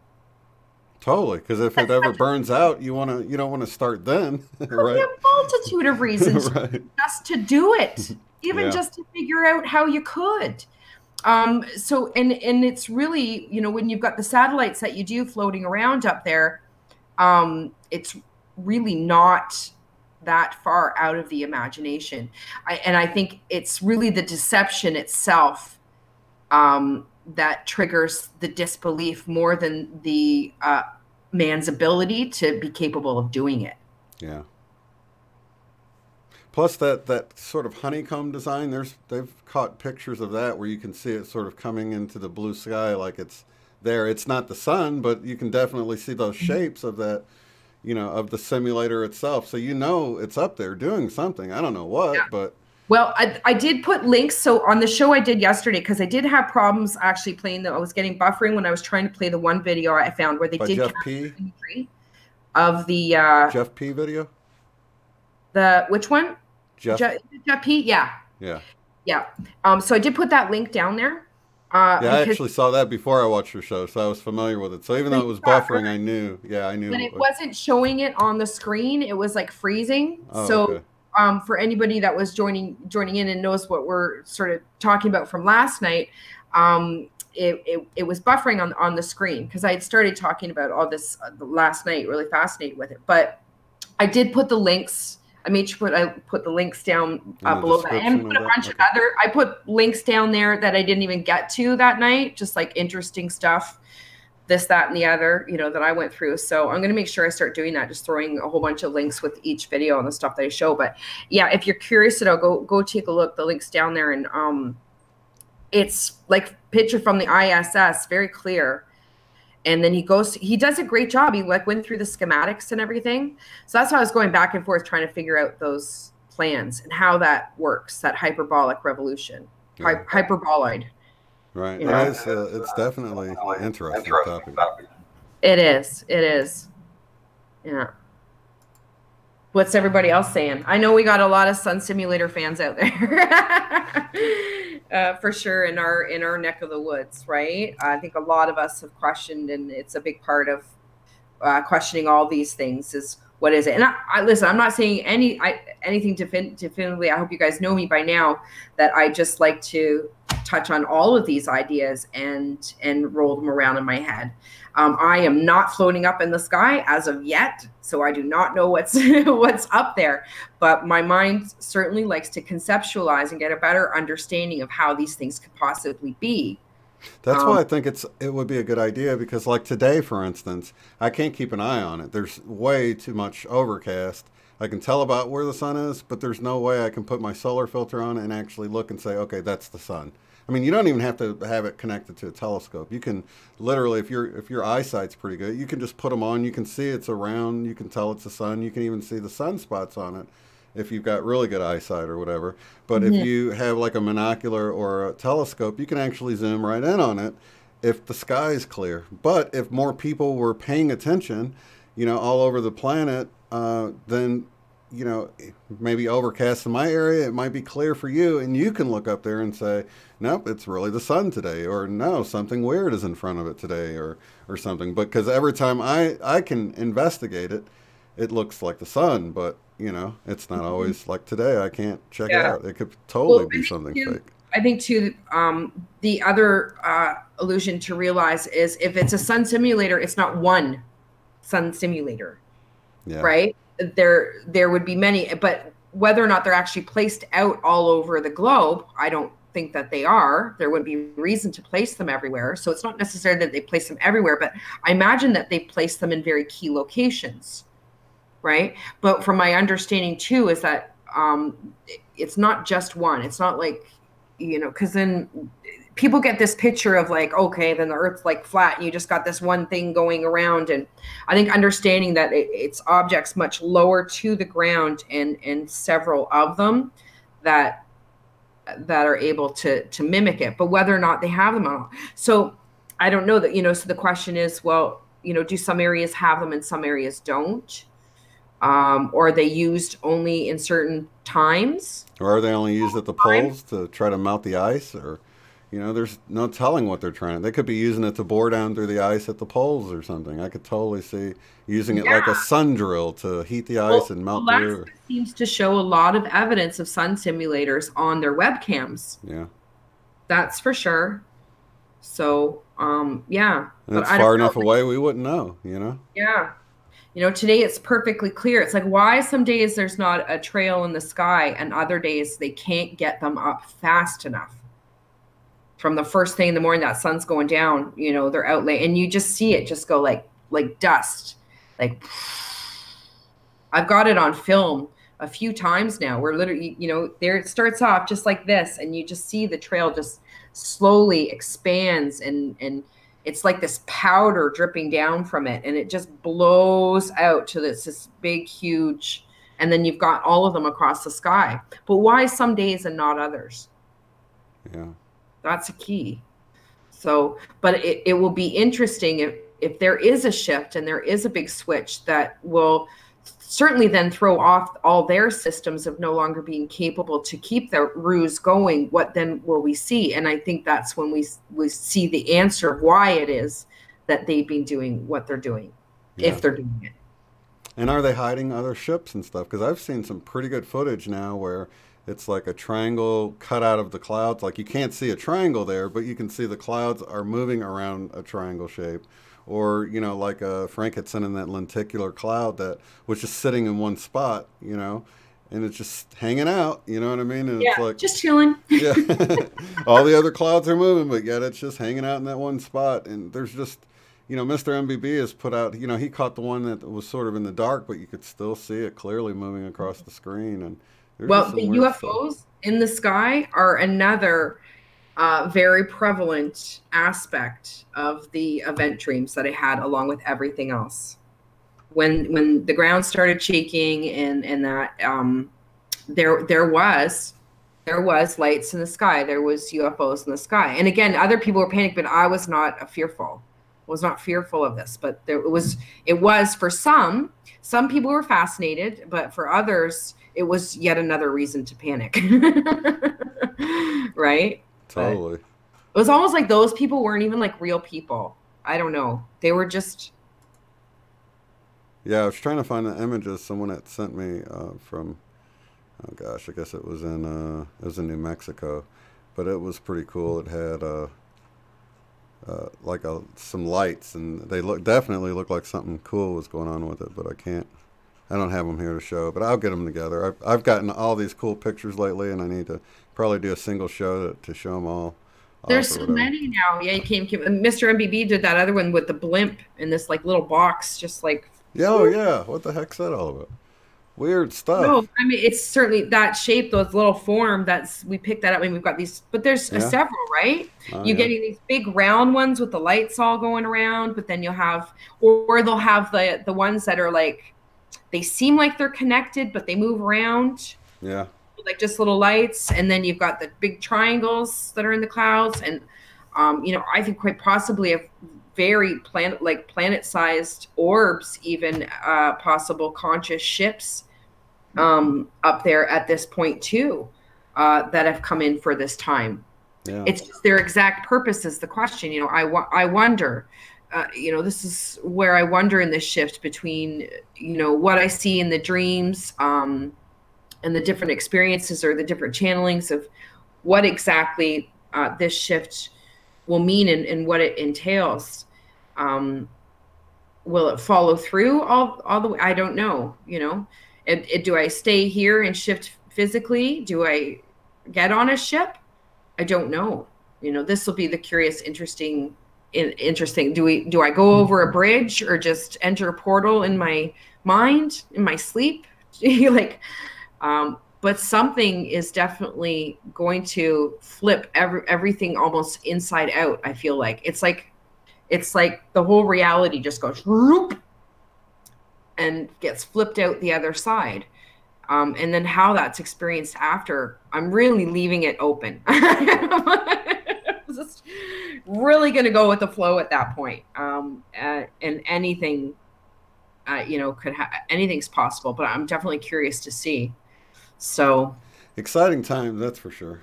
Totally, because if it ever burns out, you don't want to start then, right? A multitude of reasons right. Just to do it, even just to figure out how you could. So and it's really, when you've got the satellites that you do floating around up there, it's really not that far out of the imagination. I think it's really the deception itself that triggers the disbelief more than the man's ability to be capable of doing it. Yeah. Plus that sort of honeycomb design, they've caught pictures of that where you can see it sort of coming into the blue sky like it's there. It's not the sun, but you can definitely see those shapes of that, of the simulator itself. So it's up there doing something. I don't know what, but... Well, I did put links. So on the show I did yesterday, because I did have problems actually playing I was getting buffering when I was trying to play the one video I found where they did Jeff P. of the Jeff P. video. Which one? Jeff P. Yeah. So I did put that link down there. I actually saw that before I watched your show, so I was familiar with it. So even though it was buffering, I knew. Yeah, I knew. But it wasn't showing it on the screen. It was like freezing. Oh, so. Okay. For anybody that was joining in and knows what we're sort of talking about from last night, it was buffering on the screen, because I had started talking about all this last night, really fascinated with it. But I did put the links. I made sure I put the links down below that, and put a bunch of other. I put links down there that I didn't even get to that night, just like interesting stuff. This, that, and the other, that I went through. So I'm going to make sure I start doing that, just throwing a whole bunch of links with each video and the stuff that I show. But yeah, if you're curious at all, go take a look. The link's down there, and it's like picture from the ISS, very clear. And then he does a great job. He went through the schematics and everything. So that's why I was going back and forth trying to figure out those plans and how that works, that hyperbolic revolution, hyperboloid. Right. You know? It's definitely interesting topic. It is. It is. Yeah. What's everybody else saying? I know we got a lot of Sun Simulator fans out there, for sure, in our neck of the woods, right? I think a lot of us have questioned, and it's a big part of questioning all these things is what is it? And I listen, I'm not saying anything definitively. I hope you guys know me by now, that I just like to touch on all of these ideas and roll them around in my head. I am not floating up in the sky as of yet, so I do not know what's what's up there. But my mind certainly likes to conceptualize and get a better understanding of how these things could possibly be. That's why I think it would be a good idea, because like today, for instance, I can't keep an eye on it. There's way too much overcast. I can tell about where the sun is, but there's no way I can put my solar filter on and actually look and say, okay, that's the sun. I mean, you don't even have to have it connected to a telescope. You can literally, if your eyesight's pretty good, you can just put them on. You can see it's around. You can tell it's the sun. You can even see the sunspots on it if you've got really good eyesight or whatever. But if you have like a monocular or a telescope, you can actually zoom right in on it if the sky is clear. But if more people were paying attention, all over the planet, then maybe overcast in my area, it might be clear for you, and you can look up there and say, nope, it's really the sun today, or no, something weird is in front of it today, or something. Because every time I can investigate it, it looks like the sun, but it's not always like today. I can't check it out. It could totally be something fake. I think too, the other illusion to realize is if it's a sun simulator, it's not one sun simulator, right? There would be many, but whether or not they're actually placed out all over the globe, I don't think that they are. There wouldn't be reason to place them everywhere. So it's not necessarily that they place them everywhere, but I imagine that they place them in very key locations, right? But from my understanding too, is that it's not just one. It's not like, because then people get this picture of like, okay, then the Earth's like flat and you just got this one thing going around. And I think understanding that it's objects much lower to the ground and several of them that are able to mimic it, but whether or not they have them all. So I don't know that, so the question is, well, do some areas have them and some areas don't? Or are they used only in certain times? Or are they only used at the poles to try to melt the ice? Or, there's no telling what they're trying. They could be using it to bore down through the ice at the poles or something. I could totally see using it like a sun drill to heat the ice and melt through. Alaska seems to show a lot of evidence of sun simulators on their webcams. Yeah. That's for sure. So, yeah. And it's far enough away we wouldn't know, Yeah. Today it's perfectly clear. It's like, why some days there's not a trail in the sky and other days they can't get them up fast enough. From the first thing in the morning, that sun's going down, they're out late, and you just see it just go like dust. Like, I've got it on film a few times now. We're literally, there it starts off just like this, and you just see the trail just slowly expands, and it's like this powder dripping down from it, and it just blows out to this big, huge, and then you've got all of them across the sky. But why some days and not others? Yeah. That's a key. So, but it will be interesting if there is a shift and there is a big switch that will certainly then throw off all their systems of no longer being capable to keep their ruse going. What then will we see? And I think that's when we see the answer of why it is that they've been doing what they're doing, if they're doing it. And are they hiding other ships and stuff? Because I've seen some pretty good footage now where it's like a triangle cut out of the clouds. Like you can't see a triangle there, but you can see the clouds are moving around a triangle shape. Or, like Frank had sent in that lenticular cloud that was just sitting in one spot, and it's just hanging out, you know what I mean? And it's like, just chilling. Yeah. All the other clouds are moving, but yet it's just hanging out in that one spot. And there's just, Mr. MBB has put out, he caught the one that was sort of in the dark, but you could still see it clearly moving across the screen. And well, the UFOs in the sky are another very prevalent aspect of the event dreams that I had, along with everything else. When the ground started shaking and that there was lights in the sky. There was UFOs in the sky. And again, other people were panicked, but I was not fearful. Was not fearful of this, but it was for some people were fascinated, but for others, it was yet another reason to panic. Right? Totally. But it was almost like those people weren't even like real people. I don't know. They were just. Yeah, I was trying to find the images someone had sent me from. Oh gosh, I guess it was in New Mexico, but it was pretty cool. It had like some lights, and they definitely looked like something cool was going on with it. But I don't have them here to show, but I'll get them together. I've gotten all these cool pictures lately, and I need to probably do a single show to show them all. There's so many now. Yeah, you came. Mr. MBB did that other one with the blimp in this like little box, just like. Yeah, oh yeah. What the heck's that all about? Weird stuff. No, I mean it's certainly that shape, those little form. We picked that up. I mean, we've got these, but there's several, right? You're getting these big round ones with the lights all going around, but then you'll have, or they'll have the ones that are like, they seem like they're connected, but they move around. Yeah. Like just little lights, and then you've got the big triangles that are in the clouds, and I think quite possibly a very planet-sized orbs, even possible conscious ships up there at this point too, that have come in for this time. Yeah. It's just their exact purpose is the question. I wonder. This is where I wonder in this shift between what I see in the dreams. And the different experiences or the different channelings of what exactly this shift will mean and what it entails. Will it follow through all the way? I don't know. Do I stay here and shift physically? Do I get on a ship? I don't know. This will be the curious, interesting. Do I go over a bridge or just enter a portal in my mind, in my sleep? But something is definitely going to flip everything almost inside out. I feel like it's like the whole reality just goes whoop and gets flipped out the other side. And then how that's experienced after, I'm really leaving it open. Just really going to go with the flow at that point. And anything, anything's possible, but I'm definitely curious to see. So exciting time, that's for sure.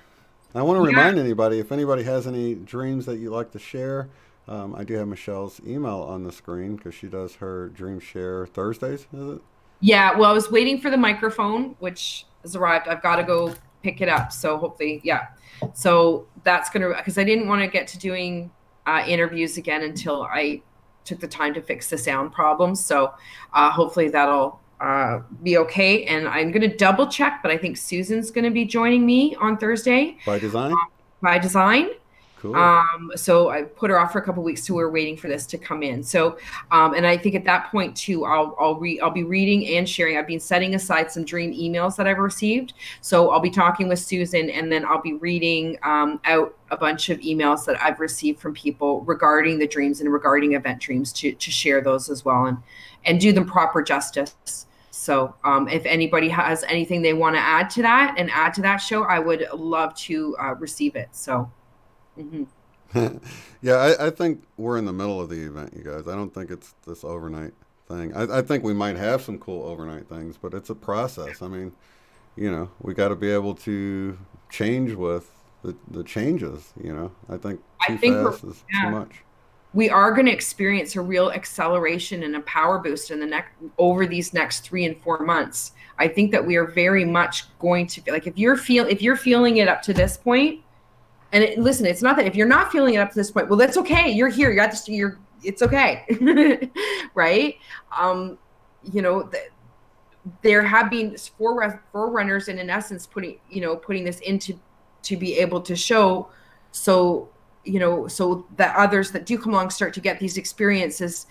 I want to remind anybody, if anybody has any dreams that you'd like to share, I do have Michelle's email on the screen because she does her dream share Thursdays, is it? Yeah, well, I was waiting for the microphone, which has arrived. I've got to go pick it up. So hopefully, so that's going to, because I didn't want to get to doing interviews again until I took the time to fix the sound problems. So hopefully that'll be okay. And I'm going to double check, but I think Susan's going to be joining me on Thursday. By design? By design. Cool. So I put her off for a couple of weeks, so we're waiting for this to come in. So, and I think at that point too, I'll be reading and sharing. I've been setting aside some dream emails that I've received. So I'll be talking with Susan, and then I'll be reading out a bunch of emails that I've received from people regarding the dreams and regarding event dreams to share those as well and do them proper justice. So if anybody has anything they want to add to that and add to that show, I would love to receive it. So. Mm-hmm. Yeah, I think we're in the middle of the event, you guys. I don't think it's this overnight thing. I think we might have some cool overnight things, but it's a process. I mean, we got to be able to change with the changes, I think too fast is too much. We are going to experience a real acceleration and a power boost over these next 3 and 4 months. I think that we are very much going to, like, if you're feeling it up to this point. And listen, it's not that if you're not feeling it up to this point, well, that's okay. You're here. You're at this. It's okay, right? There have been forerunners, and in essence, putting this into to be able to show, so that others that do come along start to get these experiences,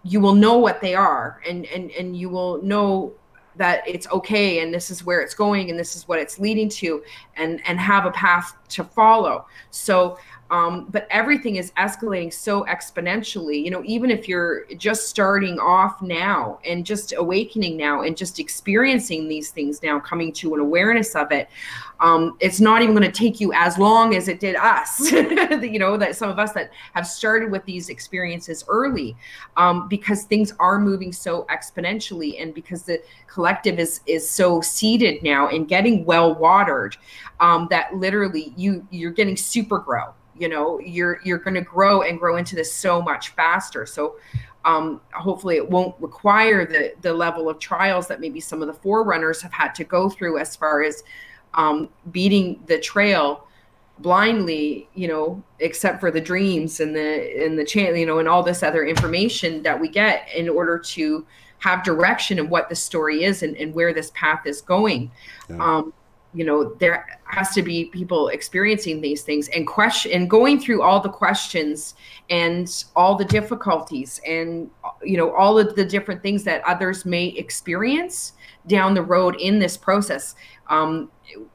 you will know what they are, and you will know that it's okay, and this is where it's going, and this is what it's leading to, and have a path to follow. So But everything is escalating so exponentially, you know, even if you're just starting off now and just awakening now and just experiencing these things now, coming to an awareness of it, it's not even going to take you as long as it did us, you know, that some of us that have started with these experiences early, because things are moving so exponentially, and because the collective is so seeded now and getting well watered, that literally you're getting super grow. You know, you're going to grow and grow into this so much faster. So hopefully it won't require the level of trials that maybe some of the forerunners have had to go through, as far as beating the trail blindly, you know, except for the dreams and the channel, you know, and all this other information that we get in order to have direction in what the story is and where this path is going. Yeah. You know, there has to be people experiencing these things and going through all the questions and all the difficulties and, you know, all of the different things that others may experience down the road in this process.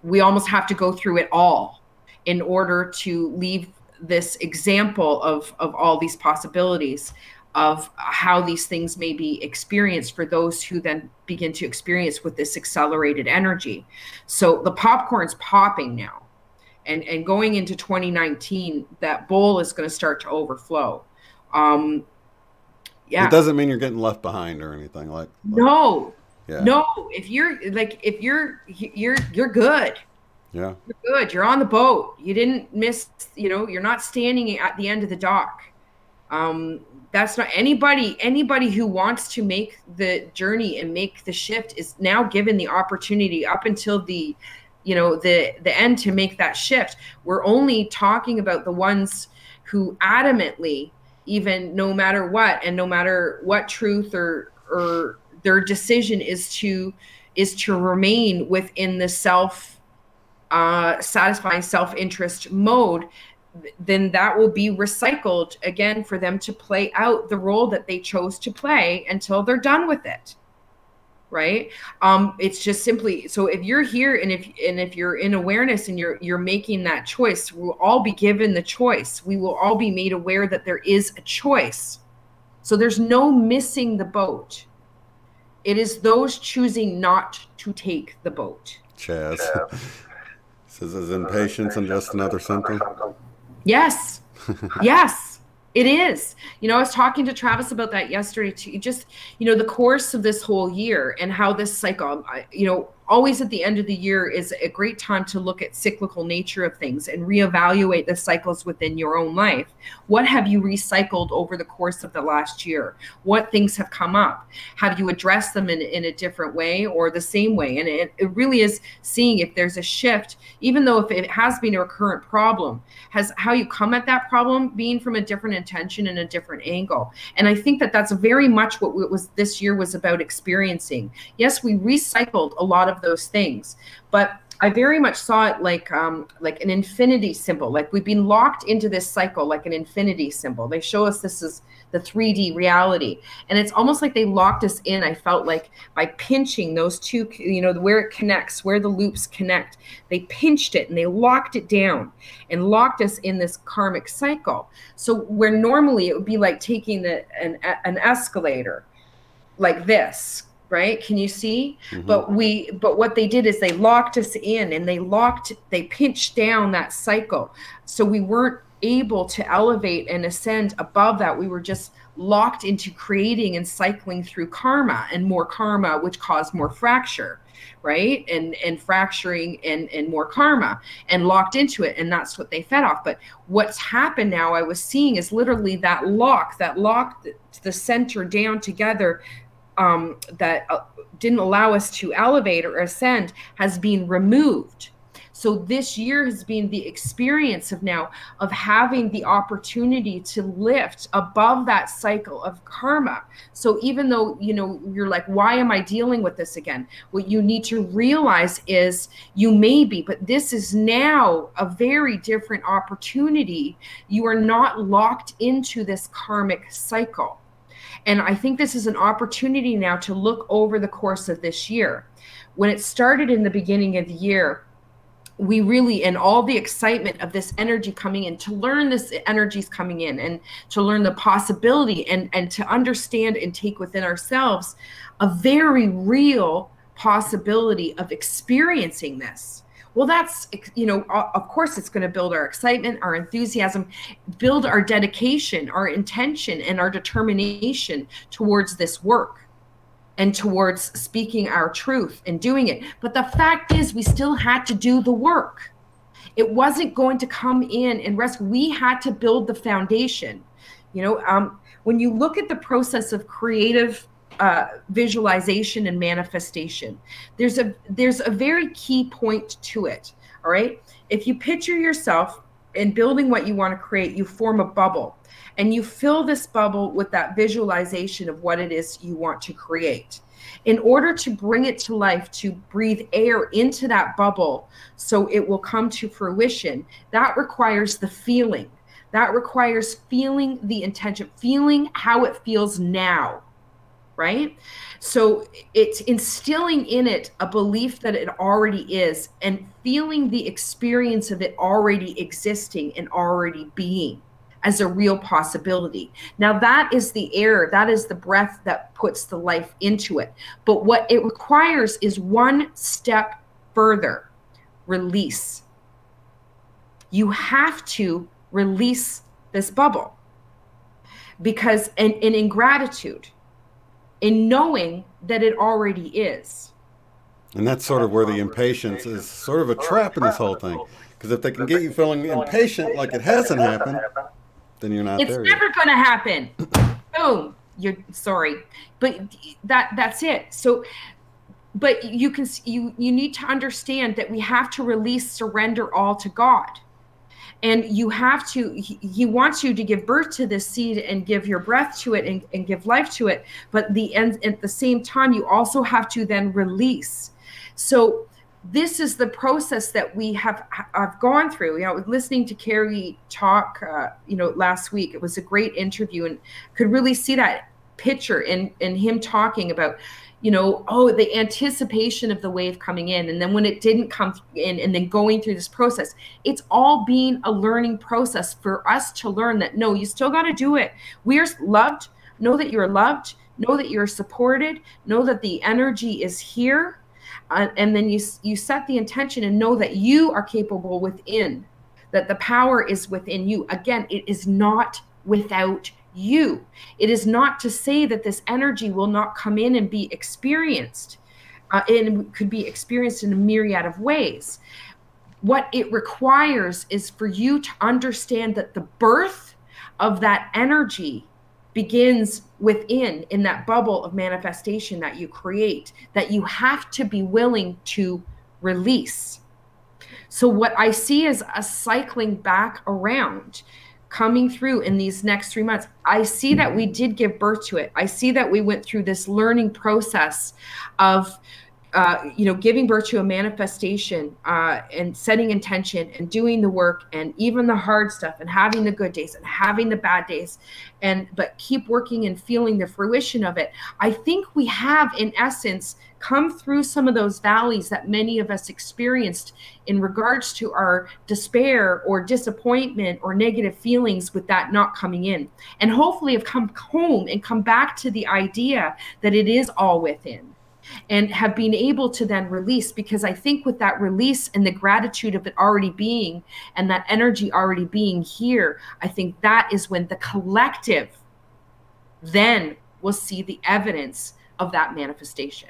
We almost have to go through it all in order to leave this example of all these possibilities of how these things may be experienced for those who then begin to experience with this accelerated energy. So the popcorn's popping now, and going into 2019, that bowl is going to start to overflow. Yeah. It doesn't mean you're getting left behind or anything like. No. Yeah. No. If you're good. Yeah. You're good. You're on the boat. You didn't miss. You know, you're not standing at the end of the dock. That's not anybody who wants to make the journey and make the shift is now given the opportunity up until the, you know, the end to make that shift. We're only talking about the ones who adamantly, even no matter what, and no matter what truth or their decision is to remain within the satisfying self-interest mode, then that will be recycled again for them to play out the role that they chose to play until they're done with it. Right. It's just simply, so if you're here and if you're in awareness and you're making that choice, we'll all be given the choice. We will all be made aware that there is a choice. So there's no missing the boat. It is those choosing not to take the boat. Chaz says, is impatience and just another symptom? Yes. Yes, it is. You know, I was talking to Travis about that yesterday too. Just, you know, the course of this whole year and how this cycle, you know, always at the end of the year is a great time to look at cyclical nature of things and reevaluate the cycles within your own life. What have you recycled over the course of the last year? What things have come up? Have you addressed them in a different way or the same way? And it really is seeing if there's a shift, even though if it has been a recurrent problem, has how you come at that problem being from a different intention and a different angle. And I think that that's very much what this year was about experiencing. Yes, we recycled a lot of those things, but I very much saw it like an infinity symbol. Like we've been locked into this cycle, like an infinity symbol. They show us this is the 3D reality, and it's almost like they locked us in. I felt like by pinching those two, you know, where it connects, where the loops connect, they pinched it and they locked it down and locked us in this karmic cycle. So where normally it would be like taking an escalator like this. Right? Can you see? Mm-hmm. But what they did is they locked us in and they pinched down that cycle. So we weren't able to elevate and ascend above that. We were just locked into creating and cycling through karma and more karma, which caused more fracture, right? And fracturing and more karma and locked into it. And that's what they fed off. But what's happened now, I was seeing is literally that lock the center down together, that didn't allow us to elevate or ascend has been removed. So this year has been the experience of having the opportunity to lift above that cycle of karma. So even though, you know, you're like, why am I dealing with this again? What you need to realize is you may be, but this is now a very different opportunity. You are not locked into this karmic cycle. And I think this is an opportunity now to look over the course of this year. When it started in the beginning of the year, we really, and all the excitement of this energy coming in, to learn this energy's coming in, and to learn the possibility, and to understand and take within ourselves a very real possibility of experiencing this. Well, that's, you know, of course it's going to build our excitement, our enthusiasm, build our dedication, our intention, and our determination towards this work and towards speaking our truth and doing it. But the fact is, we still had to do the work. It wasn't going to come in and rest. We had to build the foundation. You know, when you look at the process of creative visualization and manifestation, there's a very key point to it. All right. If you picture yourself in building what you want to create, you form a bubble. And you fill this bubble with that visualization of what it is you want to create. In order to bring it to life, to breathe air into that bubble so it will come to fruition, that requires the feeling. That requires feeling the intention, feeling how it feels now, right? So it's instilling in it a belief that it already is, and feeling the experience of it already existing and already being as a real possibility. Now that is the air, that is the breath that puts the life into it. But what it requires is one step further: release. You have to release this bubble, because, and in gratitude, in knowing that it already is. And that's sort of where the impatience is sort of a trap in this whole thing. Because if they can get you feeling impatient like it hasn't happened, then you're not there yet. It's never going to happen. Boom. You're sorry, but that's it. So, but you need to understand that we have to release, surrender all to God. And you have to, he wants you to give birth to this seed and give your breath to it, and give life to it. But at the same time, you also have to then release. So this is the process that I've gone through. You know, listening to Carrie talk, last week, it was a great interview, and could really see that picture in him talking about, the anticipation of the wave coming in. And then when it didn't come in, and then going through this process, it's all been a learning process for us to learn that, no, you still got to do it. We're loved. Know that you're loved. Know that you're supported. Know that the energy is here. And then you set the intention and know that you are capable within, that the power is within you. Again, it is not without you. It is not to say that this energy will not come in and be experienced. And could be experienced in a myriad of ways. What it requires is for you to understand that the birth of that energy begins within, in that bubble of manifestation that you create, that you have to be willing to release. So what I see is a cycling back around, coming through in these next 3 months. I see that we did give birth to it. I see that we went through this learning process of giving birth to a manifestation, and setting intention and doing the work, and even the hard stuff, and having the good days and having the bad days, but keep working and feeling the fruition of it. I think we have, in essence, come through some of those valleys that many of us experienced in regards to our despair or disappointment or negative feelings with that not coming in, and hopefully have come home and come back to the idea that it is all within, and have been able to then release. Because I think with that release and the gratitude of it already being, and that energy already being here, I think that is when the collective then will see the evidence of that manifestation.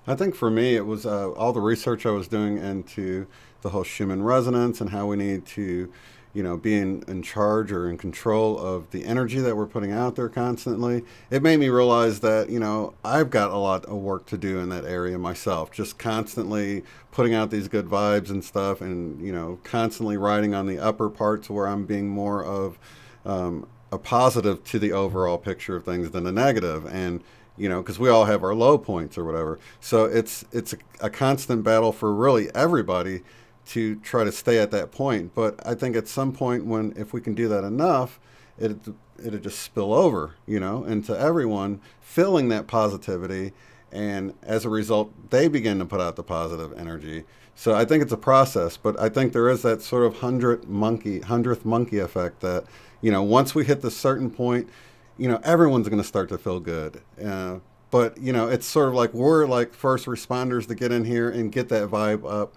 I think for me, it was all the research I was doing into the whole Schumann resonance, and how we need to, be in charge or in control of the energy that we're putting out there constantly. It made me realize that, I've got a lot of work to do in that area myself, just constantly putting out these good vibes and stuff, and, constantly riding on the upper parts where I'm being more of a positive to the overall picture of things than a negative. And, because we all have our low points or whatever. So it's a constant battle for really everybody to try to stay at that point. But I think at some point, if we can do that enough, it'll just spill over, into everyone feeling that positivity and as a result, they begin to put out the positive energy. So I think it's a process, but I think there is that sort of hundredth monkey effect that, once we hit this certain point, everyone's going to start to feel good. But, it's sort of like we're like first responders to get in here and get that vibe up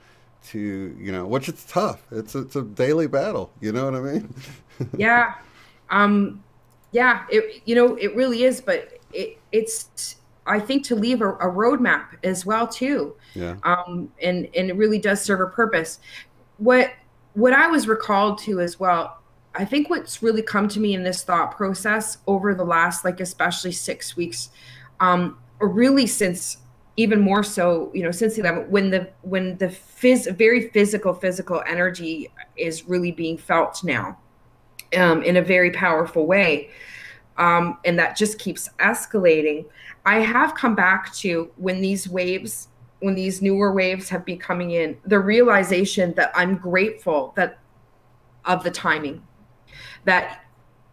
to, which it's tough. It's a daily battle. You know what I mean? Yeah. Yeah, it really is, but it's, I think, to leave a roadmap as well too. Yeah. And it really does serve a purpose. What I was recalled to as well, I think what's really come to me in this thought process over the last, like, especially 6 weeks, or really since, even more so, since the 11th, when the very physical energy is really being felt now, in a very powerful way. And that just keeps escalating. I have come back to when these newer waves have been coming in, the realization that I'm grateful of the timing, that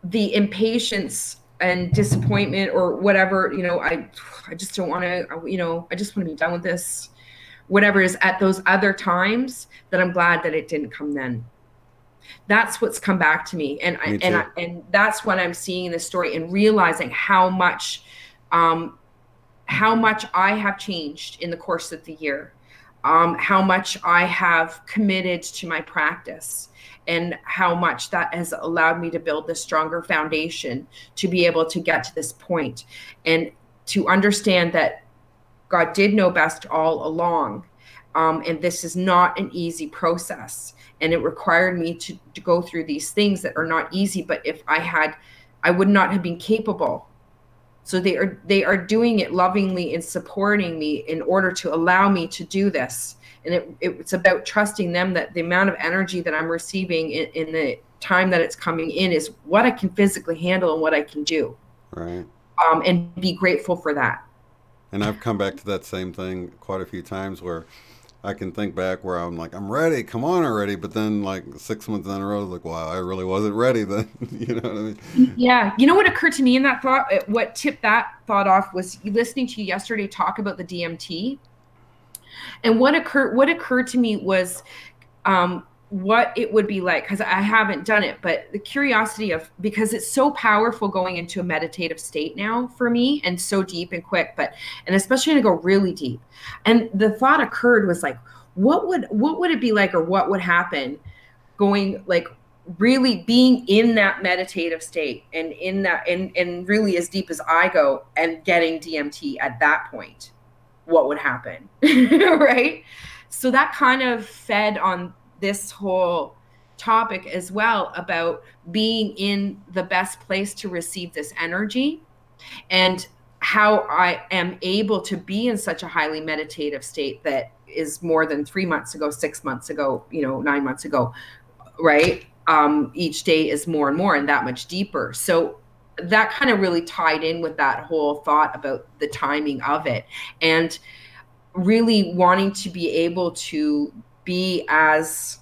the impatience and disappointment or whatever, I just don't want to, I just want to be done with this, whatever is at those other times, that I'm glad that it didn't come then. That's what's come back to me. And and that's what I'm seeing in this story, and realizing how much I have changed in the course of the year, how much I have committed to my practice, and how much that has allowed me to build this stronger foundation to be able to get to this point, and to understand that God did know best all along. And this is not an easy process. And it required me to go through these things that are not easy, but if I would not have been capable. So they are doing it lovingly and supporting me in order to allow me to do this. And it's about trusting them that the amount of energy that I'm receiving in the time that it's coming in is what I can physically handle and what I can do. Right. And be grateful for that. And I've come back to that same thing quite a few times, where I can think back where I'm like, I'm ready, come on already. But then like 6 months down the road, like, wow, I really wasn't ready then. You know what I mean? Yeah. You know what occurred to me in that thought, what tipped that thought off, was listening to you yesterday talk about the DMT. And what occurred to me was what it would be like, because I haven't done it, but the curiosity of, because it's so powerful going into a meditative state now for me, and so deep and quick, and especially to go really deep. And the thought occurred was like, what would it be like, or what would happen going, like, really being in that meditative state, and in that, and really as deep as I go, and getting DMT at that point, what would happen? Right? So that kind of fed on this whole topic as well, about being in the best place to receive this energy, and how I am able to be in such a highly meditative state that is more than 3 months ago, 6 months ago, 9 months ago, right? Each day is more and more and that much deeper. So that kind of really tied in with that whole thought about the timing of it, and really wanting to be able to be as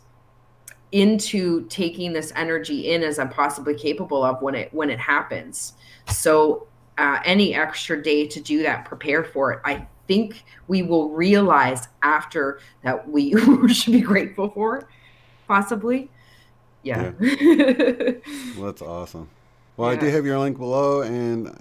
into taking this energy in as I'm possibly capable of when it happens. So any extra day to do that, prepare for it, I think we will realize after that we should be grateful for it, possibly. Yeah. Well, that's awesome. Well, yeah. I do have your link below, and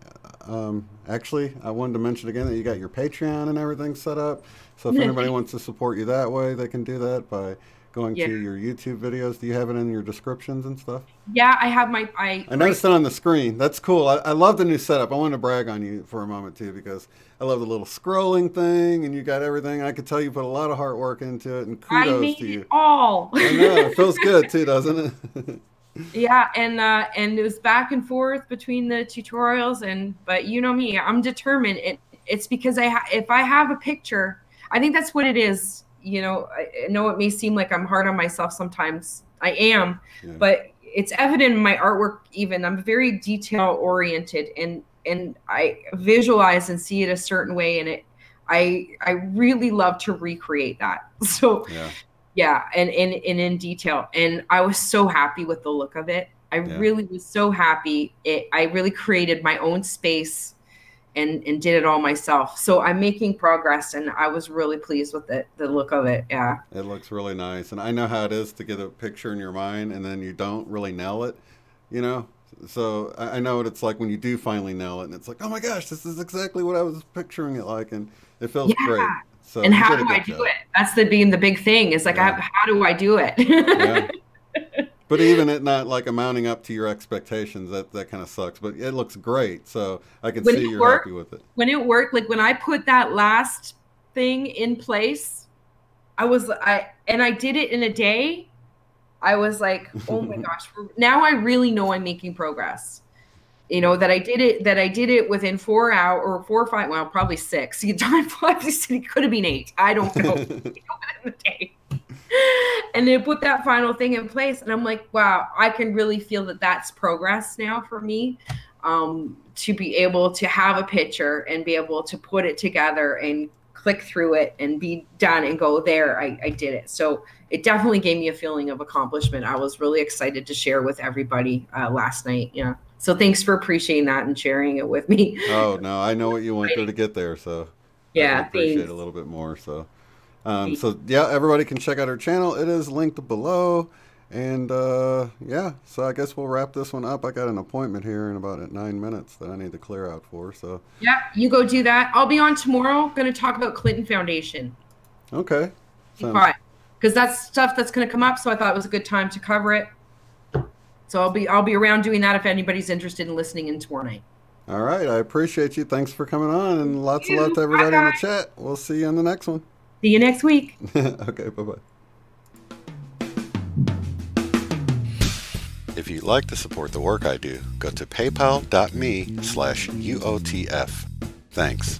actually, I wanted to mention again that you got your Patreon and everything set up. So if anybody wants to support you that way, they can do that by going to your YouTube videos. Do you have it in your descriptions and stuff? Yeah, I have I noticed it on the screen. That's cool. I love the new setup. I wanted to brag on you for a moment too, because I love the little scrolling thing, and you got everything. I could tell you put a lot of hard work into it, and kudos to you. It all. I know. It feels good too, doesn't it? Yeah, and it was back and forth between the tutorials, but you know me, I'm determined. It's because if I have a picture, I think that's what it is. I know it may seem like I'm hard on myself sometimes. I am, but it's evident in my artwork. Even I'm very detail oriented, and I visualize and see it a certain way, and I really love to recreate that. So. Yeah, and in detail. And I was so happy with the look of it. I really was so happy. I really created my own space and did it all myself. So I'm making progress, and I was really pleased with it, the look of it. Yeah. It looks really nice. And I know how it is to get a picture in your mind and then you don't really nail it, you know? So I know what it's like when you do finally nail it and it's like, oh my gosh, this is exactly what I was picturing it like. And it feels great. So and how do I do it? That's the big thing. Is like, how do I do it? Yeah. But even it not like amounting up to your expectations, that kind of sucks. But it looks great, so I can see you're happy with it. When it worked, like when I put that last thing in place, I did it in a day. I was like, oh my gosh! Now I really know I'm making progress. You know that I did it within 4 hours or 4 or 5. Well, probably 6. It could have been 8. I don't know. And they put that final thing in place, and I'm like, wow, I can really feel that that's progress now for me, to be able to have a picture and be able to put it together and click through it and be done and go, there, I did it. So it definitely gave me a feeling of accomplishment. I was really excited to share with everybody last night. Yeah. So thanks for appreciating that and sharing it with me. Oh, no, I know what you went through to get there, so yeah, I appreciate it a little bit more. So yeah, everybody can check out our channel. It is linked below. And yeah, so I guess we'll wrap this one up. I got an appointment here in about 9 minutes that I need to clear out for. So yeah, you go do that. I'll be on tomorrow. Going to talk about Clinton Foundation. Okay. Because that's stuff that's going to come up. So I thought it was a good time to cover it. So I'll be around doing that if anybody's interested in listening in tomorrow night. All right, I appreciate you. Thanks for coming on, and lots of love to everybody in the chat. We'll see you in the next one. See you next week. Okay, bye-bye. If you'd like to support the work I do, go to paypal.me/UOTF. Thanks.